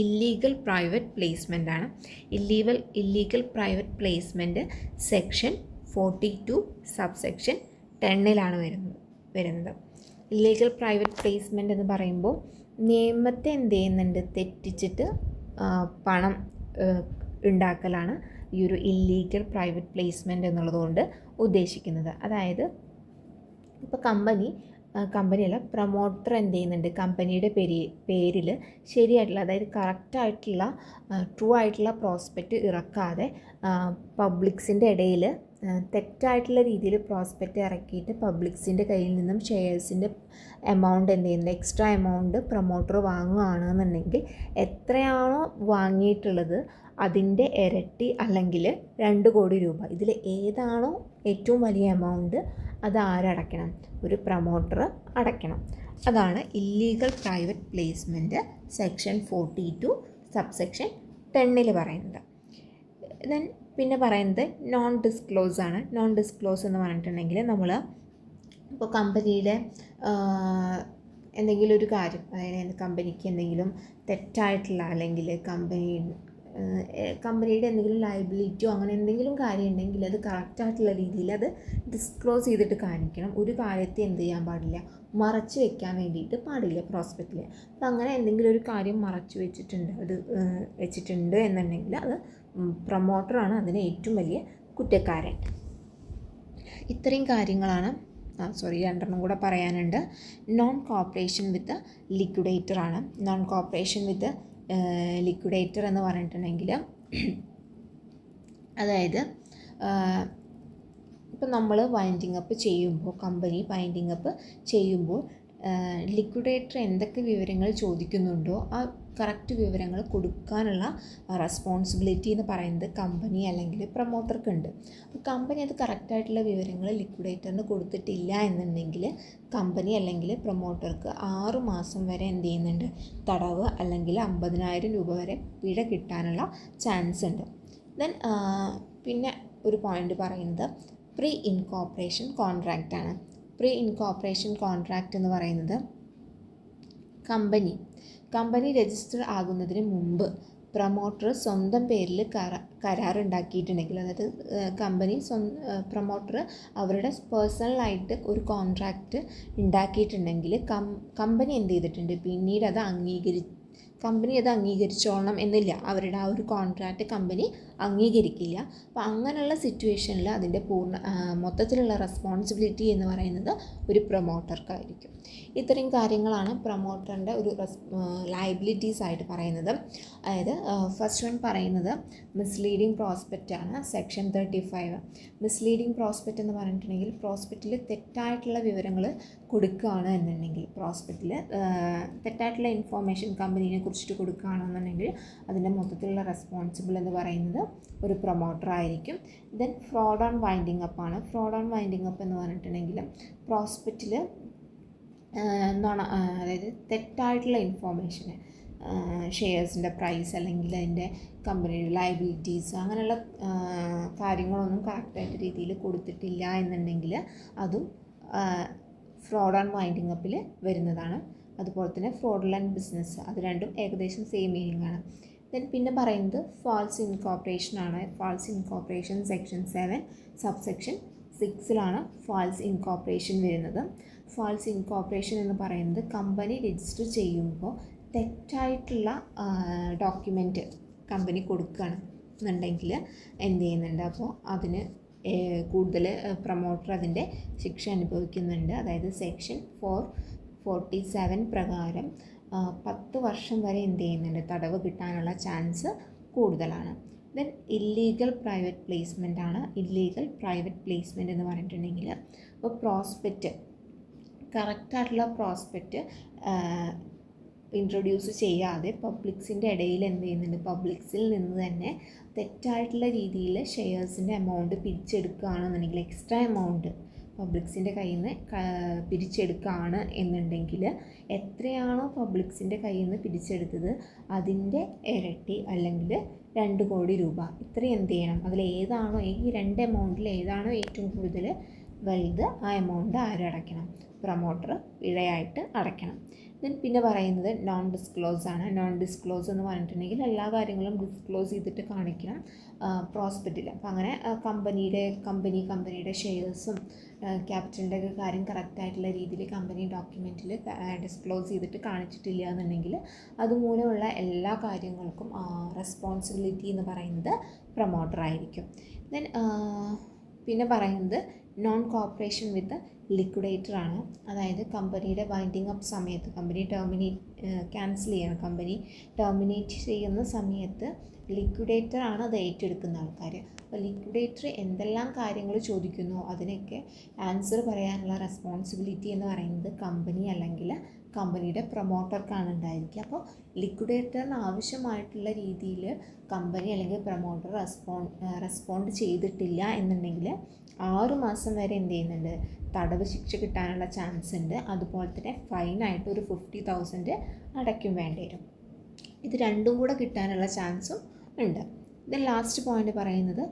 ഇല്ലീഗൽ പ്രൈവറ്റ് പ്ലേസ്മെൻ്റ് ആണ്. Illegal private placement section 42 subsection 10 വരുന്നത്. ഇല്ലീഗൽ പ്രൈവറ്റ് പ്ലേസ്മെൻറ്റ് എന്ന് പറയുമ്പോൾ നിയമത്തെ എന്ത് ചെയ്യുന്നുണ്ട്, തെറ്റിച്ചിട്ട് പണം ഉണ്ടാക്കലാണ് ഈ ഒരു ഇല്ലീഗൽ പ്രൈവറ്റ് പ്ലേസ്മെൻറ്റ് എന്നുള്ളതുകൊണ്ട് ഉദ്ദേശിക്കുന്നത്. അതായത് ഇപ്പോൾ കമ്പനിയല്ല പ്രൊമോട്ടർ എന്ത് ചെയ്യുന്നുണ്ട്, കമ്പനിയുടെ പേരിൽ ശരിയായിട്ടുള്ള, അതായത് കറക്റ്റായിട്ടുള്ള ട്രൂ ആയിട്ടുള്ള പ്രോസ്പെക്റ്റ് ഇറക്കാതെ പബ്ലിക്സിൻ്റെ ഇടയിൽ തെറ്റായിട്ടുള്ള രീതിയിൽ പ്രോസ്പെക്റ്റ് ഇറക്കിയിട്ട് പബ്ലിക്സിൻ്റെ കയ്യിൽ നിന്നും ഷെയർസിൻ്റെ എമൗണ്ട് എന്ത് ചെയ്യുന്നത്, എക്സ്ട്രാ എമൗണ്ട് പ്രൊമോട്ടർ വാങ്ങുകയാണെന്നുണ്ടെങ്കിൽ എത്രയാണോ വാങ്ങിയിട്ടുള്ളത് അതിൻ്റെ ഇരട്ടി അല്ലെങ്കിൽ 2 കോടി രൂപ, ഇതിൽ ഏതാണോ ഏറ്റവും വലിയ എമൗണ്ട് അത് ആരടയ്ക്കണം, ഒരു പ്രൊമോട്ടർ അടയ്ക്കണം. അതാണ് illegal private placement section 42 subsection 10 പറയുന്നത്. ദെൻ പിന്നെ പറയുന്നത് നോൺ ഡിസ്ക്ലോസ് ആണ്. നോൺ ഡിസ്ക്ലോസ് എന്ന് പറഞ്ഞിട്ടുണ്ടെങ്കിൽ നമ്മൾ ഇപ്പോൾ കമ്പനിയിലെ എന്തെങ്കിലും ഒരു കാര്യം, അതായത് കമ്പനിക്ക് എന്തെങ്കിലും തെറ്റായിട്ടുള്ള അല്ലെങ്കിൽ കമ്പനിയുടെ എന്തെങ്കിലും ലയബിലിറ്റിയോ അങ്ങനെ എന്തെങ്കിലും കാര്യം ഉണ്ടെങ്കിൽ അത് കറക്റ്റായിട്ടുള്ള രീതിയിൽ അത് ഡിസ്ക്ലോസ് ചെയ്തിട്ട് കാണിക്കണം. ഒരു കാര്യത്തെ എന്ത് ചെയ്യാൻ പാടില്ല, മറച്ചു വെക്കാൻ വേണ്ടിയിട്ട് പാടില്ല പ്രോസ്പെക്റ്റിൽ. അപ്പോൾ അങ്ങനെ എന്തെങ്കിലും ഒരു കാര്യം മറച്ചു വെച്ചിട്ടുണ്ട് എന്നുണ്ടെങ്കിൽ അത് പ്രൊമോട്ടറാണ് അതിന് ഏറ്റവും വലിയ കുറ്റക്കാരൻ. ഇത്രയും കാര്യങ്ങളാണ് രണ്ടെണ്ണം കൂടെ പറയാനുണ്ട്. നോൺ കോപ്പറേഷൻ വിത്ത് ലിക്വിഡേറ്റർ ആണ്. നോൺ കോപ്പറേഷൻ വിത്ത് ലിക്വിഡേറ്റർ എന്ന് പറഞ്ഞിട്ടുണ്ടെങ്കിൽ അതായത് ഇപ്പം നമ്മൾ വൈൻഡിങ് അപ്പ് ചെയ്യുമ്പോൾ, കമ്പനി വൈൻഡിങ് അപ്പ് ചെയ്യുമ്പോൾ ലിക്വിഡേറ്റർ എന്തൊക്കെ വിവരങ്ങൾ ചോദിക്കുന്നുണ്ടോ ആ കറക്റ്റ് വിവരങ്ങൾ കൊടുക്കാനുള്ള റെസ്പോൺസിബിലിറ്റി എന്ന് പറയുന്നത് കമ്പനി അല്ലെങ്കിൽ പ്രൊമോട്ടർക്കുണ്ട്. അപ്പോൾ കമ്പനി അത് കറക്റ്റായിട്ടുള്ള വിവരങ്ങൾ ലിക്വിഡേറ്ററിന് കൊടുത്തിട്ടില്ല എന്നുണ്ടെങ്കിൽ കമ്പനി അല്ലെങ്കിൽ പ്രൊമോട്ടർക്ക് 6 മാസം വരെ എന്ത് ചെയ്യുന്നുണ്ട്, തടവ് അല്ലെങ്കിൽ 50,000 രൂപ വരെ പിഴ കിട്ടാനുള്ള ചാൻസ് ഉണ്ട്. ദെൻ പിന്നെ ഒരു പോയിന്റ് പറയുന്നത് പ്രീ ഇൻകോർപ്പറേഷൻ കോൺട്രാക്റ്റ് ആണ്. പ്രീ ഇൻകോർപ്പറേഷൻ കോൺട്രാക്റ്റ് എന്ന് പറയുന്നത് കമ്പനി രജിസ്റ്റർ ആകുന്നതിന് മുമ്പ് പ്രൊമോട്ടർ സ്വന്തം പേരിൽ കരാറുണ്ടാക്കിയിട്ടുണ്ടെങ്കിൽ, അതായത് പ്രൊമോട്ടർ അവരുടെ പേഴ്സണലായിട്ട് ഒരു കോൺട്രാക്റ്റ് ഉണ്ടാക്കിയിട്ടുണ്ടെങ്കിൽ കമ്പനി എന്ത് ചെയ്തിട്ടുണ്ട്, പിന്നീട് അത് കമ്പനി അത് അംഗീകരിച്ചോളണം എന്നില്ല. അവരുടെ ആ ഒരു കോൺട്രാക്റ്റ് കമ്പനി അംഗീകരിക്കില്ല. അപ്പോൾ അങ്ങനെയുള്ള സിറ്റുവേഷനിൽ അതിൻ്റെ മൊത്തത്തിലുള്ള റെസ്പോൺസിബിലിറ്റി എന്ന് പറയുന്നത് ഒരു പ്രൊമോട്ടർക്കായിരിക്കും. ഇത്രയും കാര്യങ്ങളാണ് പ്രൊമോട്ടറിൻ്റെ ഒരു ലയബിലിറ്റീസ് ആയിട്ട് പറയുന്നത്. അതായത് ഫസ്റ്റ് വൺ പറയുന്നത് മിസ്ലീഡിങ് പ്രോസ്പെക്റ്റ് ആണ്, സെക്ഷൻ 35. മിസ്ലീഡിങ് പ്രോസ്പെക്റ്റ് എന്ന് പറഞ്ഞിട്ടുണ്ടെങ്കിൽ പ്രോസ്പെക്റ്റിൽ തെറ്റായിട്ടുള്ള വിവരങ്ങൾ കൊടുക്കുകയാണ് എന്നുണ്ടെങ്കിൽ, പ്രോസ്പെക്റ്റിൽ തെറ്റായിട്ടുള്ള ഇൻഫോർമേഷൻ കമ്പനീനെ കുറിച്ചിട്ട് കൊടുക്കുകയാണെന്നുണ്ടെങ്കിൽ അതിൻ്റെ മൊത്തത്തിലുള്ള റെസ്പോൺസിബിൾ എന്ന് പറയുന്നത് ഒരു പ്രൊമോട്ടർ ആയിരിക്കും. Then fraud on winding up ആണ്. ഫ്രോഡ് ഓൺ വൈൻഡിങ് അപ്പ് എന്ന് പറഞ്ഞിട്ടുണ്ടെങ്കിൽ പ്രോസ്പെക്റ്റിൽ അതായത് തെറ്റായിട്ടുള്ള ഇൻഫോർമേഷന്, ഷെയർസിൻ്റെ പ്രൈസ് അല്ലെങ്കിൽ അതിൻ്റെ കമ്പനിയുടെ ലയബിലിറ്റീസ് അങ്ങനെയുള്ള കാര്യങ്ങളൊന്നും കറക്റ്റായിട്ട് രീതിയിൽ കൊടുത്തിട്ടില്ല എന്നുണ്ടെങ്കിൽ അതും ഫ്രോഡ് ഓൺ വൈൻഡിങ് അപ്പിൽ വരുന്നതാണ്. അതുപോലെ തന്നെ ഫ്രോഡുലൻറ്റ് ബിസിനസ്, അത് രണ്ടും ഏകദേശം സെയിം മീനിങ് ആണ്. ദെൻ പിന്നെ പറയുന്നത് ഫാൾസ് ഇൻകോർപ്പറേഷൻ ആണ്. False incorporation section 7 subsection 6 false incorporation വരുന്നത്. ഫാൾസ് ഇൻകോർപ്പറേഷൻ എന്ന് പറയുന്നത് കമ്പനി രജിസ്റ്റർ ചെയ്യുമ്പോൾ തെറ്റായിട്ടുള്ള ഡോക്യുമെൻറ്റ് കമ്പനി കൊടുക്കുകയാണ് എന്നുണ്ടെങ്കിൽ എന്ത് ചെയ്യുന്നുണ്ട്, അപ്പോൾ അതിന് കൂടുതൽ പ്രൊമോട്ടർ അതിൻ്റെ ശിക്ഷ അനുഭവിക്കുന്നുണ്ട്. അതായത് സെക്ഷൻ 447 പ്രകാരം 10 വർഷം വരെ എന്ത് ചെയ്യുന്നുണ്ട്, തടവ് കിട്ടാനുള്ള ചാൻസ് കൂടുതലാണ്. ദെൻ ഇല്ലീഗൽ പ്രൈവറ്റ് പ്ലേസ്മെൻ്റ് ആണ്. ഇല്ലീഗൽ പ്രൈവറ്റ് പ്ലേസ്മെൻറ്റ് എന്ന് പറഞ്ഞിട്ടുണ്ടെങ്കിൽ ഇപ്പോൾ പ്രോസ്പെക്റ്റ്, കറക്റ്റായിട്ടുള്ള പ്രോസ്പെക്റ്റ് ഇൻട്രൊഡ്യൂസ് ചെയ്യാതെ പബ്ലിക്സിൻ്റെ ഇടയിൽ എന്ത് ചെയ്യുന്നുണ്ട്, പബ്ലിക്സിൽ നിന്ന് തന്നെ തെറ്റായിട്ടുള്ള രീതിയിൽ ഷെയർസിൻ്റെ എമൗണ്ട് പിരിച്ചെടുക്കുകയാണെന്നുണ്ടെങ്കിൽ, എക്സ്ട്രാ എമൗണ്ട് പബ്ലിക്സിൻ്റെ കയ്യിൽ നിന്ന് പിരിച്ചെടുക്കുകയാണ് എന്നുണ്ടെങ്കിൽ എത്രയാണോ പബ്ലിക്സിൻ്റെ കയ്യിൽ നിന്ന് പിരിച്ചെടുത്തത് അതിൻ്റെ ഇരട്ടി അല്ലെങ്കിൽ 2 കോടി രൂപ ഇത്രയും എന്ത് ചെയ്യണം, അതിലേതാണോ ഈ 2 എമൗണ്ടിൽ ഏതാണോ ഏറ്റവും കൂടുതൽ വലുത് ആ എമൗണ്ട് ആരടയ്ക്കണം, പ്രൊമോട്ടർ പിഴയായിട്ട് അടയ്ക്കണം. ദെൻ പിന്നെ പറയുന്നത് നോൺ ഡിസ്ക്ലോസ് ആണ്. നോൺ ഡിസ്ക്ലോസ് എന്ന് പറഞ്ഞിട്ടുണ്ടെങ്കിൽ എല്ലാ കാര്യങ്ങളും ഡിസ്ക്ലോസ് ചെയ്തിട്ട് കാണിക്കണം പ്രോസ്പെക്റ്റിൽ. അപ്പോൾ അങ്ങനെ കമ്പനിയുടെ ഷെയർസും ക്യാപിറ്റലിൻ്റെ ഒക്കെ കാര്യം കറക്റ്റായിട്ടുള്ള രീതിയിൽ കമ്പനി ഡോക്യുമെൻറ്റിൽ ഡിസ്ക്ലോസ് ചെയ്തിട്ട് കാണിച്ചിട്ടില്ല എന്നുണ്ടെങ്കിൽ അതുമൂലമുള്ള എല്ലാ കാര്യങ്ങൾക്കും റെസ്പോൺസിബിലിറ്റി എന്ന് പറയുന്നത് പ്രൊമോട്ടർ ആയിരിക്കും. ദെൻ പിന്നെ പറയുന്നത് നോൺ കോപ്പറേഷൻ വിത്ത് ലിക്വിഡേറ്റർ ആണ്. അതായത് കമ്പനിയുടെ വൈൻഡിങ് അപ്പ് സമയത്ത് കമ്പനി ക്യാൻസൽ ചെയ്യണം, കമ്പനി ടെർമിനേറ്റ് ചെയ്യുന്ന സമയത്ത് ലിക്വിഡേറ്റർ ആണ് അത് ഏറ്റെടുക്കുന്ന ആൾക്കാർ. അപ്പോൾ ലിക്വിഡേറ്റർ എന്തെല്ലാം കാര്യങ്ങൾ ചോദിക്കുന്നോ അതിനൊക്കെ ആൻസർ പറയാനുള്ള റെസ്പോൺസിബിലിറ്റി എന്ന് പറയുന്നത് കമ്പനി അല്ലെങ്കിൽ കമ്പനിയുടെ പ്രൊമോട്ടർക്കാണ് ഉണ്ടായിരിക്കുക. അപ്പോൾ ലിക്വിഡേറ്ററിന് ആവശ്യമായിട്ടുള്ള രീതിയിൽ കമ്പനി അല്ലെങ്കിൽ പ്രൊമോട്ടർ റെസ്പോണ്ട് ചെയ്തിട്ടില്ല എന്നുണ്ടെങ്കിൽ 6 മാസം വരെ എന്ത് ചെയ്യുന്നുണ്ട്, തടവ് ശിക്ഷ കിട്ടാനുള്ള ചാൻസ് ഉണ്ട്. അതുപോലെ തന്നെ ഫൈനായിട്ട് ഒരു 50,000 അടയ്ക്കും വേണ്ടി വരും. ഇത് രണ്ടും കൂടെ കിട്ടാനുള്ള ചാൻസും ഉണ്ട്. ദെൻ ലാസ്റ്റ് പോയിന്റ് പറയുന്നത്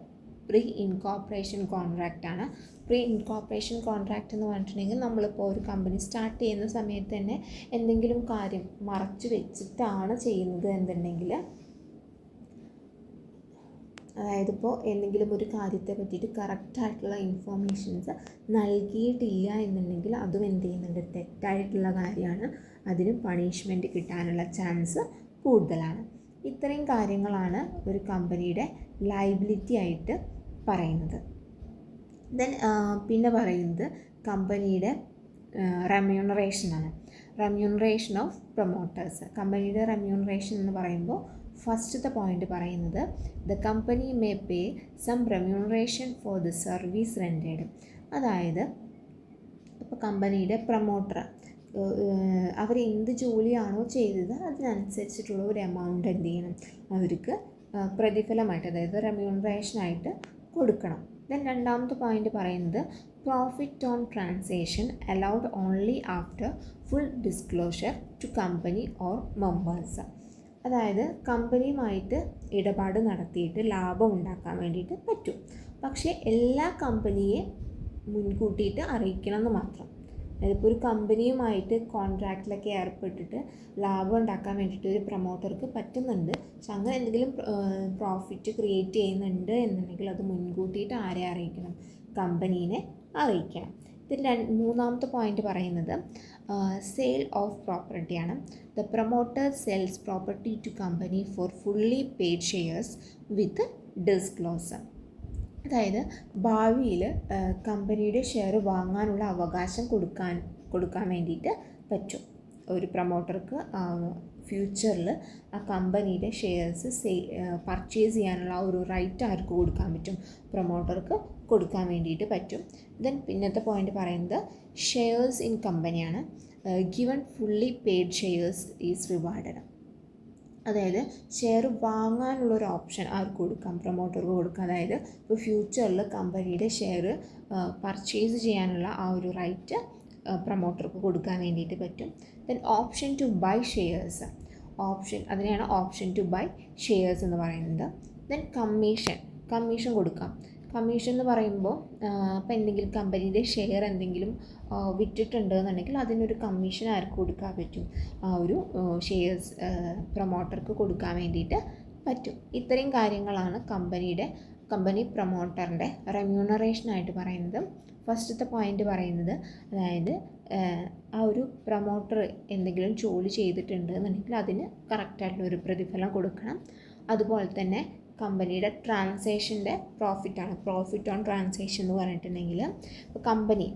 പ്രീ ഇൻകോർപ്പറേഷൻ കോൺട്രാക്റ്റ് ആണ്. പ്രീ ഇൻകോർപ്പറേഷൻ കോൺട്രാക്റ്റ് എന്ന് പറഞ്ഞിട്ടുണ്ടെങ്കിൽ നമ്മളിപ്പോൾ ഒരു കമ്പനി സ്റ്റാർട്ട് ചെയ്യുന്ന സമയത്ത് തന്നെ എന്തെങ്കിലും കാര്യം മറച്ചു വെച്ചിട്ടാണ് ചെയ്യുന്നത് എന്നുണ്ടെങ്കിൽ, അതായത് ഇപ്പോൾ എന്തെങ്കിലും ഒരു കാര്യത്തെ പറ്റിയിട്ട് കറക്റ്റായിട്ടുള്ള ഇൻഫോർമേഷൻസ് നൽകിയിട്ടില്ല എന്നുണ്ടെങ്കിൽ അതും എന്ത് ചെയ്യുന്നുണ്ട്, തെറ്റായിട്ടുള്ള കാര്യമാണ്. അതിന് പണിഷ്മെൻറ്റ് കിട്ടാനുള്ള ചാൻസ് കൂടുതലാണ്. ഇത്രയും കാര്യങ്ങളാണ് ഒരു കമ്പനിയുടെ ലയബിലിറ്റി ആയിട്ട് പറയുന്നത്. ദെൻ പിന്നെ പറയുന്നത് കമ്പനിയുടെ റെമ്യൂണറേഷനാണ്. Remuneration of promoters. കമ്പനിയുടെ റെമ്യൂണറേഷൻ എന്ന് പറയുമ്പോൾ ഫസ്റ്റത്തെ പോയിന്റ് പറയുന്നത് the company may pay some remuneration for the service rendered. അതായത് ഇപ്പോൾ കമ്പനിയുടെ പ്രൊമോട്ടർ അവർ എന്ത് ജോലിയാണോ ചെയ്തത് അതിനനുസരിച്ചിട്ടുള്ള ഒരു എമൗണ്ട് എന്ത് ചെയ്യണം, അവർക്ക് പ്രതിഫലമായിട്ട്, അതായത് റെമ്യൂണറേഷനായിട്ട് കൊടുക്കണം. ദെൻ രണ്ടാമത്തെ പോയിന്റ് പറയുന്നത് profit on transaction allowed only after full disclosure to company or members. അതായത് കമ്പനിയുമായിട്ട് ഇടപാട് നടത്തിയിട്ട് ലാഭം ഉണ്ടാക്കാൻ വേണ്ടിയിട്ട് പറ്റും, പക്ഷേ എല്ലാ കമ്പനിയെ മുൻകൂട്ടിയിട്ട് അറിയിക്കണം എന്ന് മാത്രം. അതായത് ഇപ്പോൾ ഒരു കമ്പനിയുമായിട്ട് കോൺട്രാക്റ്റിലൊക്കെ ഏർപ്പെട്ടിട്ട് ലാഭം ഉണ്ടാക്കാൻ വേണ്ടിയിട്ട് ഒരു പ്രൊമോട്ടർക്ക് പറ്റുന്നുണ്ട്, പക്ഷെ അങ്ങനെ എന്തെങ്കിലും പ്രോഫിറ്റ് ക്രിയേറ്റ് ചെയ്യുന്നുണ്ട് എന്നുണ്ടെങ്കിൽ അത് മുൻകൂട്ടിയിട്ട് ആരെ അറിയിക്കണം, കമ്പനീനെ അറിയിക്കണം. ഇതിൽ മൂന്നാമത്തെ പോയിന്റ് പറയുന്നത് സെയിൽ ഓഫ് പ്രോപ്പർട്ടിയാണ്. The promoter sales property to company for fully paid shares with disclosure. അതായത് ഭാവിയിൽ കമ്പനിയുടെ ഷെയർ വാങ്ങാനുള്ള അവകാശം കൊടുക്കാൻ വേണ്ടിയിട്ട് പറ്റും. ഒരു പ്രൊമോട്ടർക്ക് ഫ്യൂച്ചറിൽ ആ കമ്പനിയുടെ ഷെയർസ് പർച്ചേസ് ചെയ്യാനുള്ള ഒരു റൈറ്റ് ആർക്ക് കൊടുക്കാൻ പറ്റും, പ്രൊമോട്ടർക്ക് കൊടുക്കാൻ വേണ്ടിയിട്ട് പറ്റും. ദെൻ പിന്നത്തെ പോയിന്റ് പറയുന്നത് ഷെയർസ് ഇൻ കമ്പനിയാണ്. Given fully paid shares is rewarded. അതായത് ഷെയർ വാങ്ങാനുള്ളൊരു ഓപ്ഷൻ ആർക്ക് കൊടുക്കാം, പ്രൊമോട്ടർക്ക് കൊടുക്കാം. അതായത് ഇപ്പോൾ ഫ്യൂച്ചറിൽ കമ്പനിയുടെ ഷെയർ പർച്ചേസ് ചെയ്യാനുള്ള ആ ഒരു റൈറ്റ് പ്രൊമോട്ടർക്ക് കൊടുക്കാൻ വേണ്ടിയിട്ട് പറ്റും. Then option to buy shares, അതിനെയാണ് ഓപ്ഷൻ ടു ബൈ ഷെയർസ് എന്ന് പറയുന്നത്. ദെൻ കമ്മീഷൻ കൊടുക്കാം. കമ്മീഷൻ എന്ന് പറയുമ്പോൾ ഇപ്പോൾ എന്തെങ്കിലും കമ്പനിയുടെ ഷെയർ എന്തെങ്കിലും വിറ്റിട്ടുണ്ട് എന്നുണ്ടെങ്കിൽ അതിനൊരു കമ്മീഷൻ ആർക്ക് കൊടുക്കാൻ പറ്റും, ആ ഒരു ഷെയർസ് പ്രൊമോട്ടർക്ക് കൊടുക്കാൻ വേണ്ടിയിട്ട് പറ്റും. ഇത്രയും കാര്യങ്ങളാണ് കമ്പനി പ്രൊമോട്ടറിൻ്റെ റെമ്യൂണറേഷനായിട്ട് പറയുന്നത്. ഫസ്റ്റത്തെ പോയിന്റ് പറയുന്നത് അതായത് ആ ഒരു പ്രൊമോട്ടർ എന്തെങ്കിലും ജോലി ചെയ്തിട്ടുണ്ട് എന്നുണ്ടെങ്കിൽ അതിന് കറക്റ്റായിട്ടുള്ളൊരു പ്രതിഫലം കൊടുക്കണം. അതുപോലെ തന്നെ കമ്പനിയുടെ ട്രാൻസാക്ഷൻ്റെ പ്രോഫിറ്റ് ഓൺ ട്രാൻസാക്ഷൻ എന്ന് പറഞ്ഞിട്ടുണ്ടെങ്കിൽ ഇപ്പോൾ കമ്പനി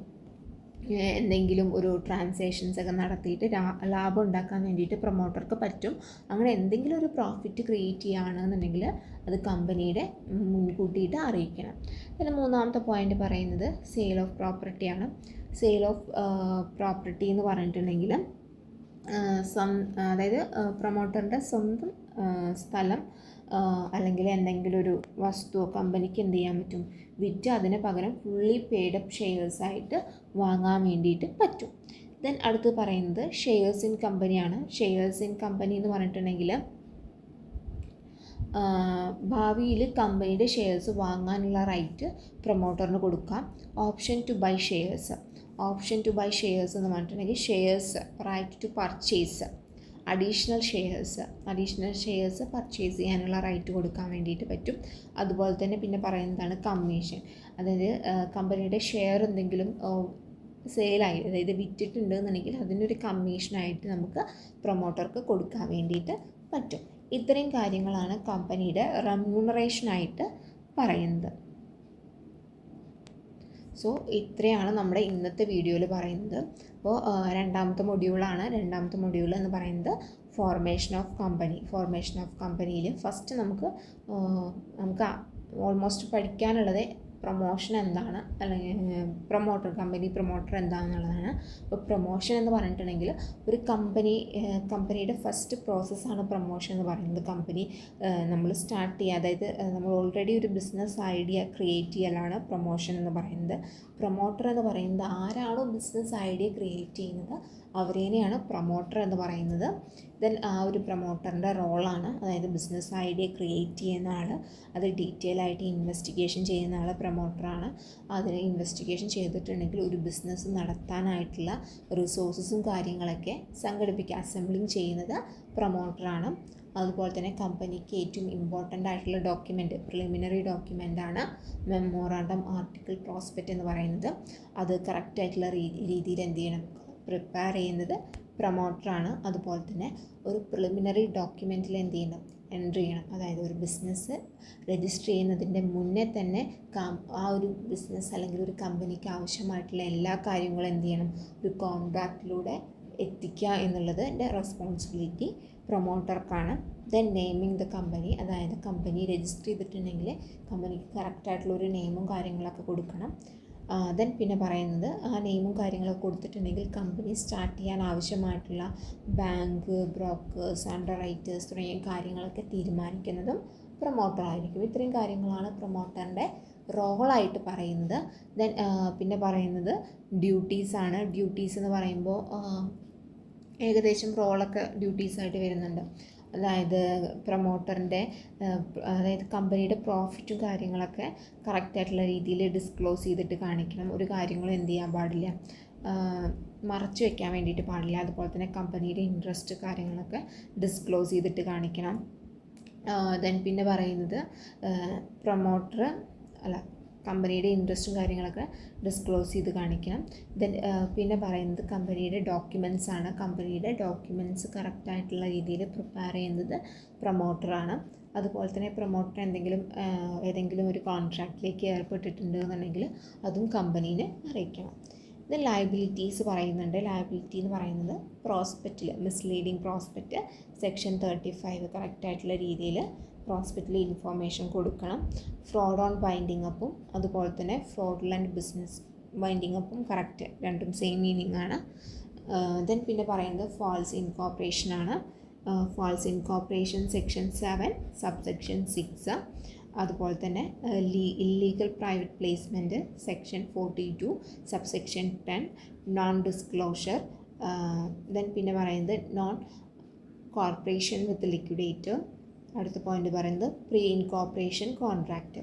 എന്തെങ്കിലും ഒരു ട്രാൻസാക്ഷൻസ് ഒക്കെ നടത്തിയിട്ട് ലാഭം ഉണ്ടാക്കാൻ വേണ്ടിയിട്ട് പ്രൊമോട്ടർക്ക് പറ്റും. അങ്ങനെ എന്തെങ്കിലും ഒരു പ്രോഫിറ്റ് ക്രിയേറ്റ് ചെയ്യുകയാണെന്നുണ്ടെങ്കിൽ അത് കമ്പനിയുടെ മുൻകൂട്ടിയിട്ട് അറിയിക്കണം. പിന്നെ മൂന്നാമത്തെ പോയിന്റ് പറയുന്നത് സെയിൽ ഓഫ് പ്രോപ്പർട്ടിയാണ്. സെയിൽ ഓഫ് പ്രോപ്പർട്ടി എന്ന് പറഞ്ഞിട്ടുണ്ടെങ്കിൽ അതായത് പ്രൊമോട്ടറിൻ്റെ സ്വന്തം സ്ഥലം അല്ലെങ്കിൽ എന്തെങ്കിലും ഒരു വസ്തുവോ കമ്പനിക്ക് എന്ത് ചെയ്യാൻ പറ്റും, വിറ്റ് അതിന് പകരം ഫുള്ളി പെയ്ഡ് അപ്പ് ഷെയർസായിട്ട് വാങ്ങാൻ വേണ്ടിയിട്ട് പറ്റും. ദെൻ അടുത്ത് പറയുന്നത് ഷെയർസ് ഇൻ കമ്പനിയാണ്. ഷെയർസ് ഇൻ കമ്പനി എന്ന് പറഞ്ഞിട്ടുണ്ടെങ്കിൽ ഭാവിയിൽ കമ്പനിയുടെ ഷെയർസ് വാങ്ങാനുള്ള റൈറ്റ് പ്രൊമോട്ടറിന് കൊടുക്കാം. ഓപ്ഷൻ ടു ബൈ ഷെയർസ് എന്ന് പറഞ്ഞിട്ടുണ്ടെങ്കിൽ shares right to purchase additional shares purchase ചെയ്യാനുള്ള റൈറ്റ് കൊടുക്കാൻ വേണ്ടിയിട്ട് പറ്റും. അതുപോലെ തന്നെ പിന്നെ പറയുന്നതാണ് കമ്മീഷൻ. അതായത് കമ്പനിയുടെ ഷെയർ എന്തെങ്കിലും സെയിലായി, അതായത് വിറ്റിട്ടുണ്ട് എന്നുണ്ടെങ്കിൽ അതിനൊരു കമ്മീഷനായിട്ട് നമുക്ക് പ്രൊമോട്ടർക്ക് കൊടുക്കാൻ വേണ്ടിയിട്ട് പറ്റും. ഇത്രയും കാര്യങ്ങളാണ് കമ്പനിയുടെ റെമ്യൂണറേഷനായിട്ട് പറയുന്നത്. സോ ഇത്രയാണ് നമ്മുടെ ഇന്നത്തെ വീഡിയോയിൽ പറയുന്നത്. അപ്പോൾ രണ്ടാമത്തെ മൊഡ്യൂളാണ്. രണ്ടാമത്തെ മൊഡ്യൂൾ എന്ന് പറയുന്നത് ഫോർമേഷൻ ഓഫ് കമ്പനിയിൽ ഫസ്റ്റ് നമുക്ക് ഓൾമോസ്റ്റ് പഠിക്കാനുള്ളത് പ്രൊമോഷൻ എന്താണ്, അല്ലെങ്കിൽ കമ്പനി പ്രൊമോട്ടർ എന്താണെന്നുള്ളതാണ്. അപ്പോൾ പ്രൊമോഷൻ എന്ന് പറഞ്ഞിട്ടുണ്ടെങ്കിൽ ഒരു കമ്പനിയുടെ ഫസ്റ്റ് പ്രോസസ്സാണ് പ്രൊമോഷൻ എന്ന് പറയുന്നത്. കമ്പനി നമ്മൾ സ്റ്റാർട്ട് ചെയ്യുക, അതായത് നമ്മൾ ഓൾറെഡി ഒരു ബിസിനസ് ഐഡിയ ക്രിയേറ്റ് ചെയ്യലാണ് പ്രൊമോഷൻ എന്ന് പറയുന്നത്. പ്രൊമോട്ടർ എന്ന് പറയുന്നത് ആരാണോ ബിസിനസ് ഐഡിയ ക്രിയേറ്റ് ചെയ്യുന്നത് അവരേനെയാണ് പ്രൊമോട്ടർ എന്ന് പറയുന്നത്. ദെൻ ആ ഒരു പ്രൊമോട്ടറിൻ്റെ റോളാണ്, അതായത് ബിസിനസ് ഐഡിയ ക്രിയേറ്റ് ചെയ്യുന്ന ആൾ, അത് ഡീറ്റെയിൽ ആയിട്ട് ഇൻവെസ്റ്റിഗേഷൻ ചെയ്യുന്ന ആൾ പ്രൊമോട്ടറാണ്. അതിന് ഇൻവെസ്റ്റിഗേഷൻ ചെയ്തിട്ടുണ്ടെങ്കിൽ ഒരു ബിസിനസ് നടത്താനായിട്ടുള്ള റിസോഴ്സസും കാര്യങ്ങളൊക്കെ അസംബ്ലിങ് ചെയ്യുന്നത് പ്രൊമോട്ടറാണ്. അതുപോലെ തന്നെ കമ്പനിക്ക് ഏറ്റവും ഇമ്പോർട്ടൻ്റ് ആയിട്ടുള്ള പ്രിലിമിനറി ഡോക്യുമെൻ്റാണ് മെമ്മോറാണ്ടം ആർട്ടിക്കിൾ പ്രോസ്പെക്റ്റ് എന്ന് പറയുന്നത്. അത് കറക്റ്റായിട്ടുള്ള രീതിയിൽ എന്ത് ചെയ്യണം, പ്രിപ്പയർ ചെയ്യുന്നത് പ്രൊമോട്ടറാണ്. അതുപോലെ തന്നെ ഒരു പ്രിലിമിനറി ഡോക്യുമെൻറ്റിൽ എന്ത് ചെയ്യണം, എൻട്രി ചെയ്യണം. അതായത് ഒരു ബിസിനസ് രജിസ്റ്റർ ചെയ്യുന്നതിൻ്റെ മുന്നേ തന്നെ ആ ഒരു ബിസിനസ് അല്ലെങ്കിൽ ഒരു കമ്പനിക്ക് ആവശ്യമായിട്ടുള്ള എല്ലാ കാര്യങ്ങളും എന്ത് ചെയ്യണം, ഒരു കോൺട്രാക്റ്റിലൂടെ എത്തിക്കുക എന്നുള്ളത് എൻ്റെ റെസ്പോൺസിബിലിറ്റി പ്രൊമോട്ടർക്കാണ്. ദെൻ നെയിമിങ് ദ കമ്പനി, അതായത് കമ്പനി രജിസ്റ്റർ ചെയ്തിട്ടുണ്ടെങ്കിൽ കമ്പനിക്ക് കറക്റ്റായിട്ടുള്ള ഒരു നെയിമും കാര്യങ്ങളൊക്കെ കൊടുക്കണം. ദെൻ പിന്നെ പറയുന്നത് ആ നെയിമും കാര്യങ്ങളൊക്കെ കൊടുത്തിട്ടുണ്ടെങ്കിൽ കമ്പനി സ്റ്റാർട്ട് ചെയ്യാൻ ആവശ്യമായിട്ടുള്ള ബാങ്ക്, ബ്രോക്കേഴ്സ്, അണ്ടർ റൈറ്റേഴ്സ് തുടങ്ങിയ കാര്യങ്ങളൊക്കെ തീരുമാനിക്കുന്നതും പ്രൊമോട്ടറായിരിക്കും. ഇത്രയും കാര്യങ്ങളാണ് പ്രൊമോട്ടറിൻ്റെ റോളായിട്ട് പറയുന്നത്. ദെൻ പിന്നെ പറയുന്നത് ഡ്യൂട്ടീസാണ്. ഡ്യൂട്ടീസ് എന്ന് പറയുമ്പോൾ ഏകദേശം റോളൊക്കെ ഡ്യൂട്ടീസായിട്ട് വരുന്നുണ്ട്. അതായത് പ്രൊമോട്ടറിൻ്റെ അതായത് കമ്പനിയുടെ പ്രോഫിറ്റും കാര്യങ്ങളൊക്കെ കറക്റ്റായിട്ടുള്ള രീതിയിൽ ഡിസ്ക്ലോസ് ചെയ്തിട്ട് കാണിക്കണം. ഒരു കാര്യങ്ങളും എന്ത് ചെയ്യാൻ പാടില്ല, മറച്ചു വയ്ക്കാൻ വേണ്ടിയിട്ട് പാടില്ല. അതുപോലെ തന്നെ കമ്പനിയുടെ ഇൻട്രസ്റ്റ് കാര്യങ്ങളൊക്കെ ഡിസ്ക്ലോസ് ചെയ്തിട്ട് കാണിക്കണം. ദെൻ പിന്നെ പറയുന്നത് കമ്പനിയുടെ ഇൻട്രസ്റ്റും കാര്യങ്ങളൊക്കെ ഡിസ്ക്ലോസ് ചെയ്ത് കാണിക്കണം. ദെൻ പിന്നെ പറയുന്നത് കമ്പനിയുടെ ഡോക്യുമെൻറ്റ്സ് ആണ്. കമ്പനിയുടെ ഡോക്യുമെൻറ്റ്സ് കറക്റ്റായിട്ടുള്ള രീതിയിൽ പ്രിപ്പയർ ചെയ്യുന്നത് പ്രൊമോട്ടറാണ്. അതുപോലെ തന്നെ പ്രൊമോട്ടർ ഏതെങ്കിലും ഒരു കോൺട്രാക്റ്റിലേക്ക് ഏർപ്പെട്ടിട്ടുണ്ട് എന്നുണ്ടെങ്കിൽ അതും കമ്പനീനെ അറിയിക്കണം. ഇത് ലയബിലിറ്റീസ് പറയുന്നുണ്ട്. ലയബിലിറ്റി എന്ന് പറയുന്നത് പ്രോസ്പെക്റ്റിൽ മിസ്ലീഡിങ് പ്രോസ്പെക്റ്റ് സെക്ഷൻ 35 കറക്റ്റായിട്ടുള്ള രീതിയിൽ പ്രോസ്പെക്റ്റിൽ ഇൻഫോർമേഷൻ കൊടുക്കണം. ഫ്രോഡ് ഓൺ ബൈൻഡിങ് അപ്പും അതുപോലെ തന്നെ ഫ്രോഡുലൻറ്റ് ബിസിനസ് ബൈൻഡിങ് അപ്പും കറക്റ്റ്, രണ്ടും സെയിം മീനിങ് ആണ്. ദെൻ പിന്നെ പറയുന്നത് ഫാൾസ് ഇൻകോർപ്പറേഷൻ ആണ്. False incorporation section 7 subsection 6. അതുപോലെ തന്നെ illegal private placement section 42 subsection 10 non disclosure. Then പിന്നെ പറയുന്നത് നോൺ കോർപ്പറേഷൻ വിത്ത് ലിക്വിഡേറ്റർ. അടുത്ത പോയിന്റ് പറയുന്നത് പ്രീ ഇൻകോർപ്പറേഷൻ കോൺട്രാക്റ്റ്.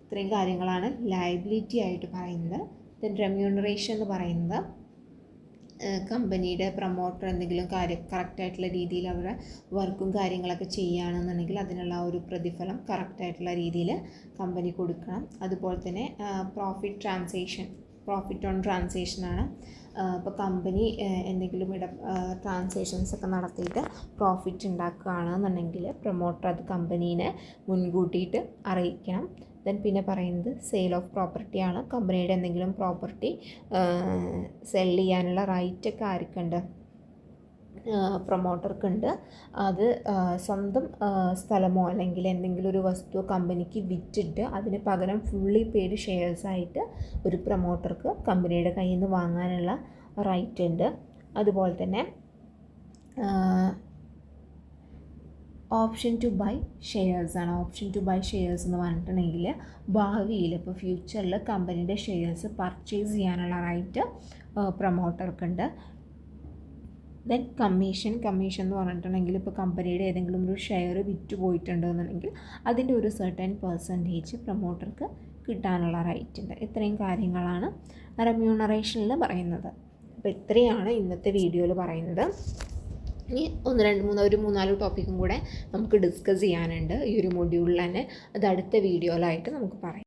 ഇത്രയും കാര്യങ്ങളാണ് ലയബിലിറ്റി ആയിട്ട് പറയുന്നത്. ദെൻ റെമ്യൂണറേഷൻ എന്ന് പറയുന്നത് കമ്പനിയുടെ പ്രൊമോട്ടർ എന്തെങ്കിലും കറക്റ്റായിട്ടുള്ള രീതിയിൽ അവരുടെ വർക്കും കാര്യങ്ങളൊക്കെ ചെയ്യുകയാണെന്നുണ്ടെങ്കിൽ അതിനുള്ള ഒരു പ്രതിഫലം കറക്റ്റായിട്ടുള്ള രീതിയിൽ കമ്പനി കൊടുക്കണം. അതുപോലെ തന്നെ പ്രോഫിറ്റ് ഓൺ ട്രാൻസാക്ഷനാണ്. ഇപ്പോൾ കമ്പനി എന്തെങ്കിലും ട്രാൻസാക്ഷൻസ് ഒക്കെ നടത്തിയിട്ട് പ്രോഫിറ്റ് ഉണ്ടാക്കുകയാണെന്നുണ്ടെങ്കിൽ പ്രൊമോട്ടർ അത് കമ്പനീനെ മുൻകൂട്ടിയിട്ട് അറിയിക്കണം. ദെൻ പിന്നെ പറയുന്നത് സെയിൽ ഓഫ് പ്രോപ്പർട്ടിയാണ്. കമ്പനിയുടെ എന്തെങ്കിലും പ്രോപ്പർട്ടി സെല് ചെയ്യാനുള്ള റൈറ്റൊക്കെ ആർക്കുണ്ട്, പ്രൊമോട്ടർക്കുണ്ട്. അത് സ്വന്തം സ്ഥലമോ അല്ലെങ്കിൽ എന്തെങ്കിലും ഒരു വസ്തു കമ്പനിക്ക് വിറ്റിട്ട് അതിന് പകരം ഫുള്ളി പെയ്ഡ് ഷെയർസായിട്ട് ഒരു പ്രൊമോട്ടർക്ക് കമ്പനിയുടെ കയ്യിൽ നിന്ന് വാങ്ങാനുള്ള റൈറ്റ് ഉണ്ട്. അതുപോലെ തന്നെ ഓപ്ഷൻ ടു ബൈ ഷെയർസ് ആണ്. ഓപ്ഷൻ ടു ബൈ ഷെയർസ് എന്ന് പറഞ്ഞിട്ടുണ്ടെങ്കിൽ ഭാവിയിൽ ഇപ്പോൾ ഫ്യൂച്ചറിൽ കമ്പനിയുടെ ഷെയർസ് പർച്ചേസ് ചെയ്യാനുള്ള റൈറ്റ് പ്രൊമോട്ടർക്കുണ്ട്. ദെൻ കമ്മീഷൻ എന്ന് പറഞ്ഞിട്ടുണ്ടെങ്കിൽ ഇപ്പോൾ കമ്പനിയുടെ ഏതെങ്കിലും ഒരു ഷെയർ വിറ്റ് പോയിട്ടുണ്ടെന്നുണ്ടെങ്കിൽ അതിൻ്റെ ഒരു സർട്ടൻ പെർസെൻറ്റേജ് പ്രൊമോട്ടർക്ക് കിട്ടാനുള്ള റൈറ്റ് ഉണ്ട്. ഇത്രയും കാര്യങ്ങളാണ് റെമ്യൂണറേഷനിൽ പറയുന്നത്. അപ്പോൾ ഇത്രയാണ് ഇന്നത്തെ വീഡിയോയിൽ പറയുന്നത്. ഇനി 3-4 ടോപ്പിക്കും കൂടെ നമുക്ക് ഡിസ്കസ് ചെയ്യാനുണ്ട് ഈ ഒരു മൊഡ്യൂളിൽ തന്നെ. അത് അടുത്ത വീഡിയോയിലായിട്ട് നമുക്ക് പറയാം.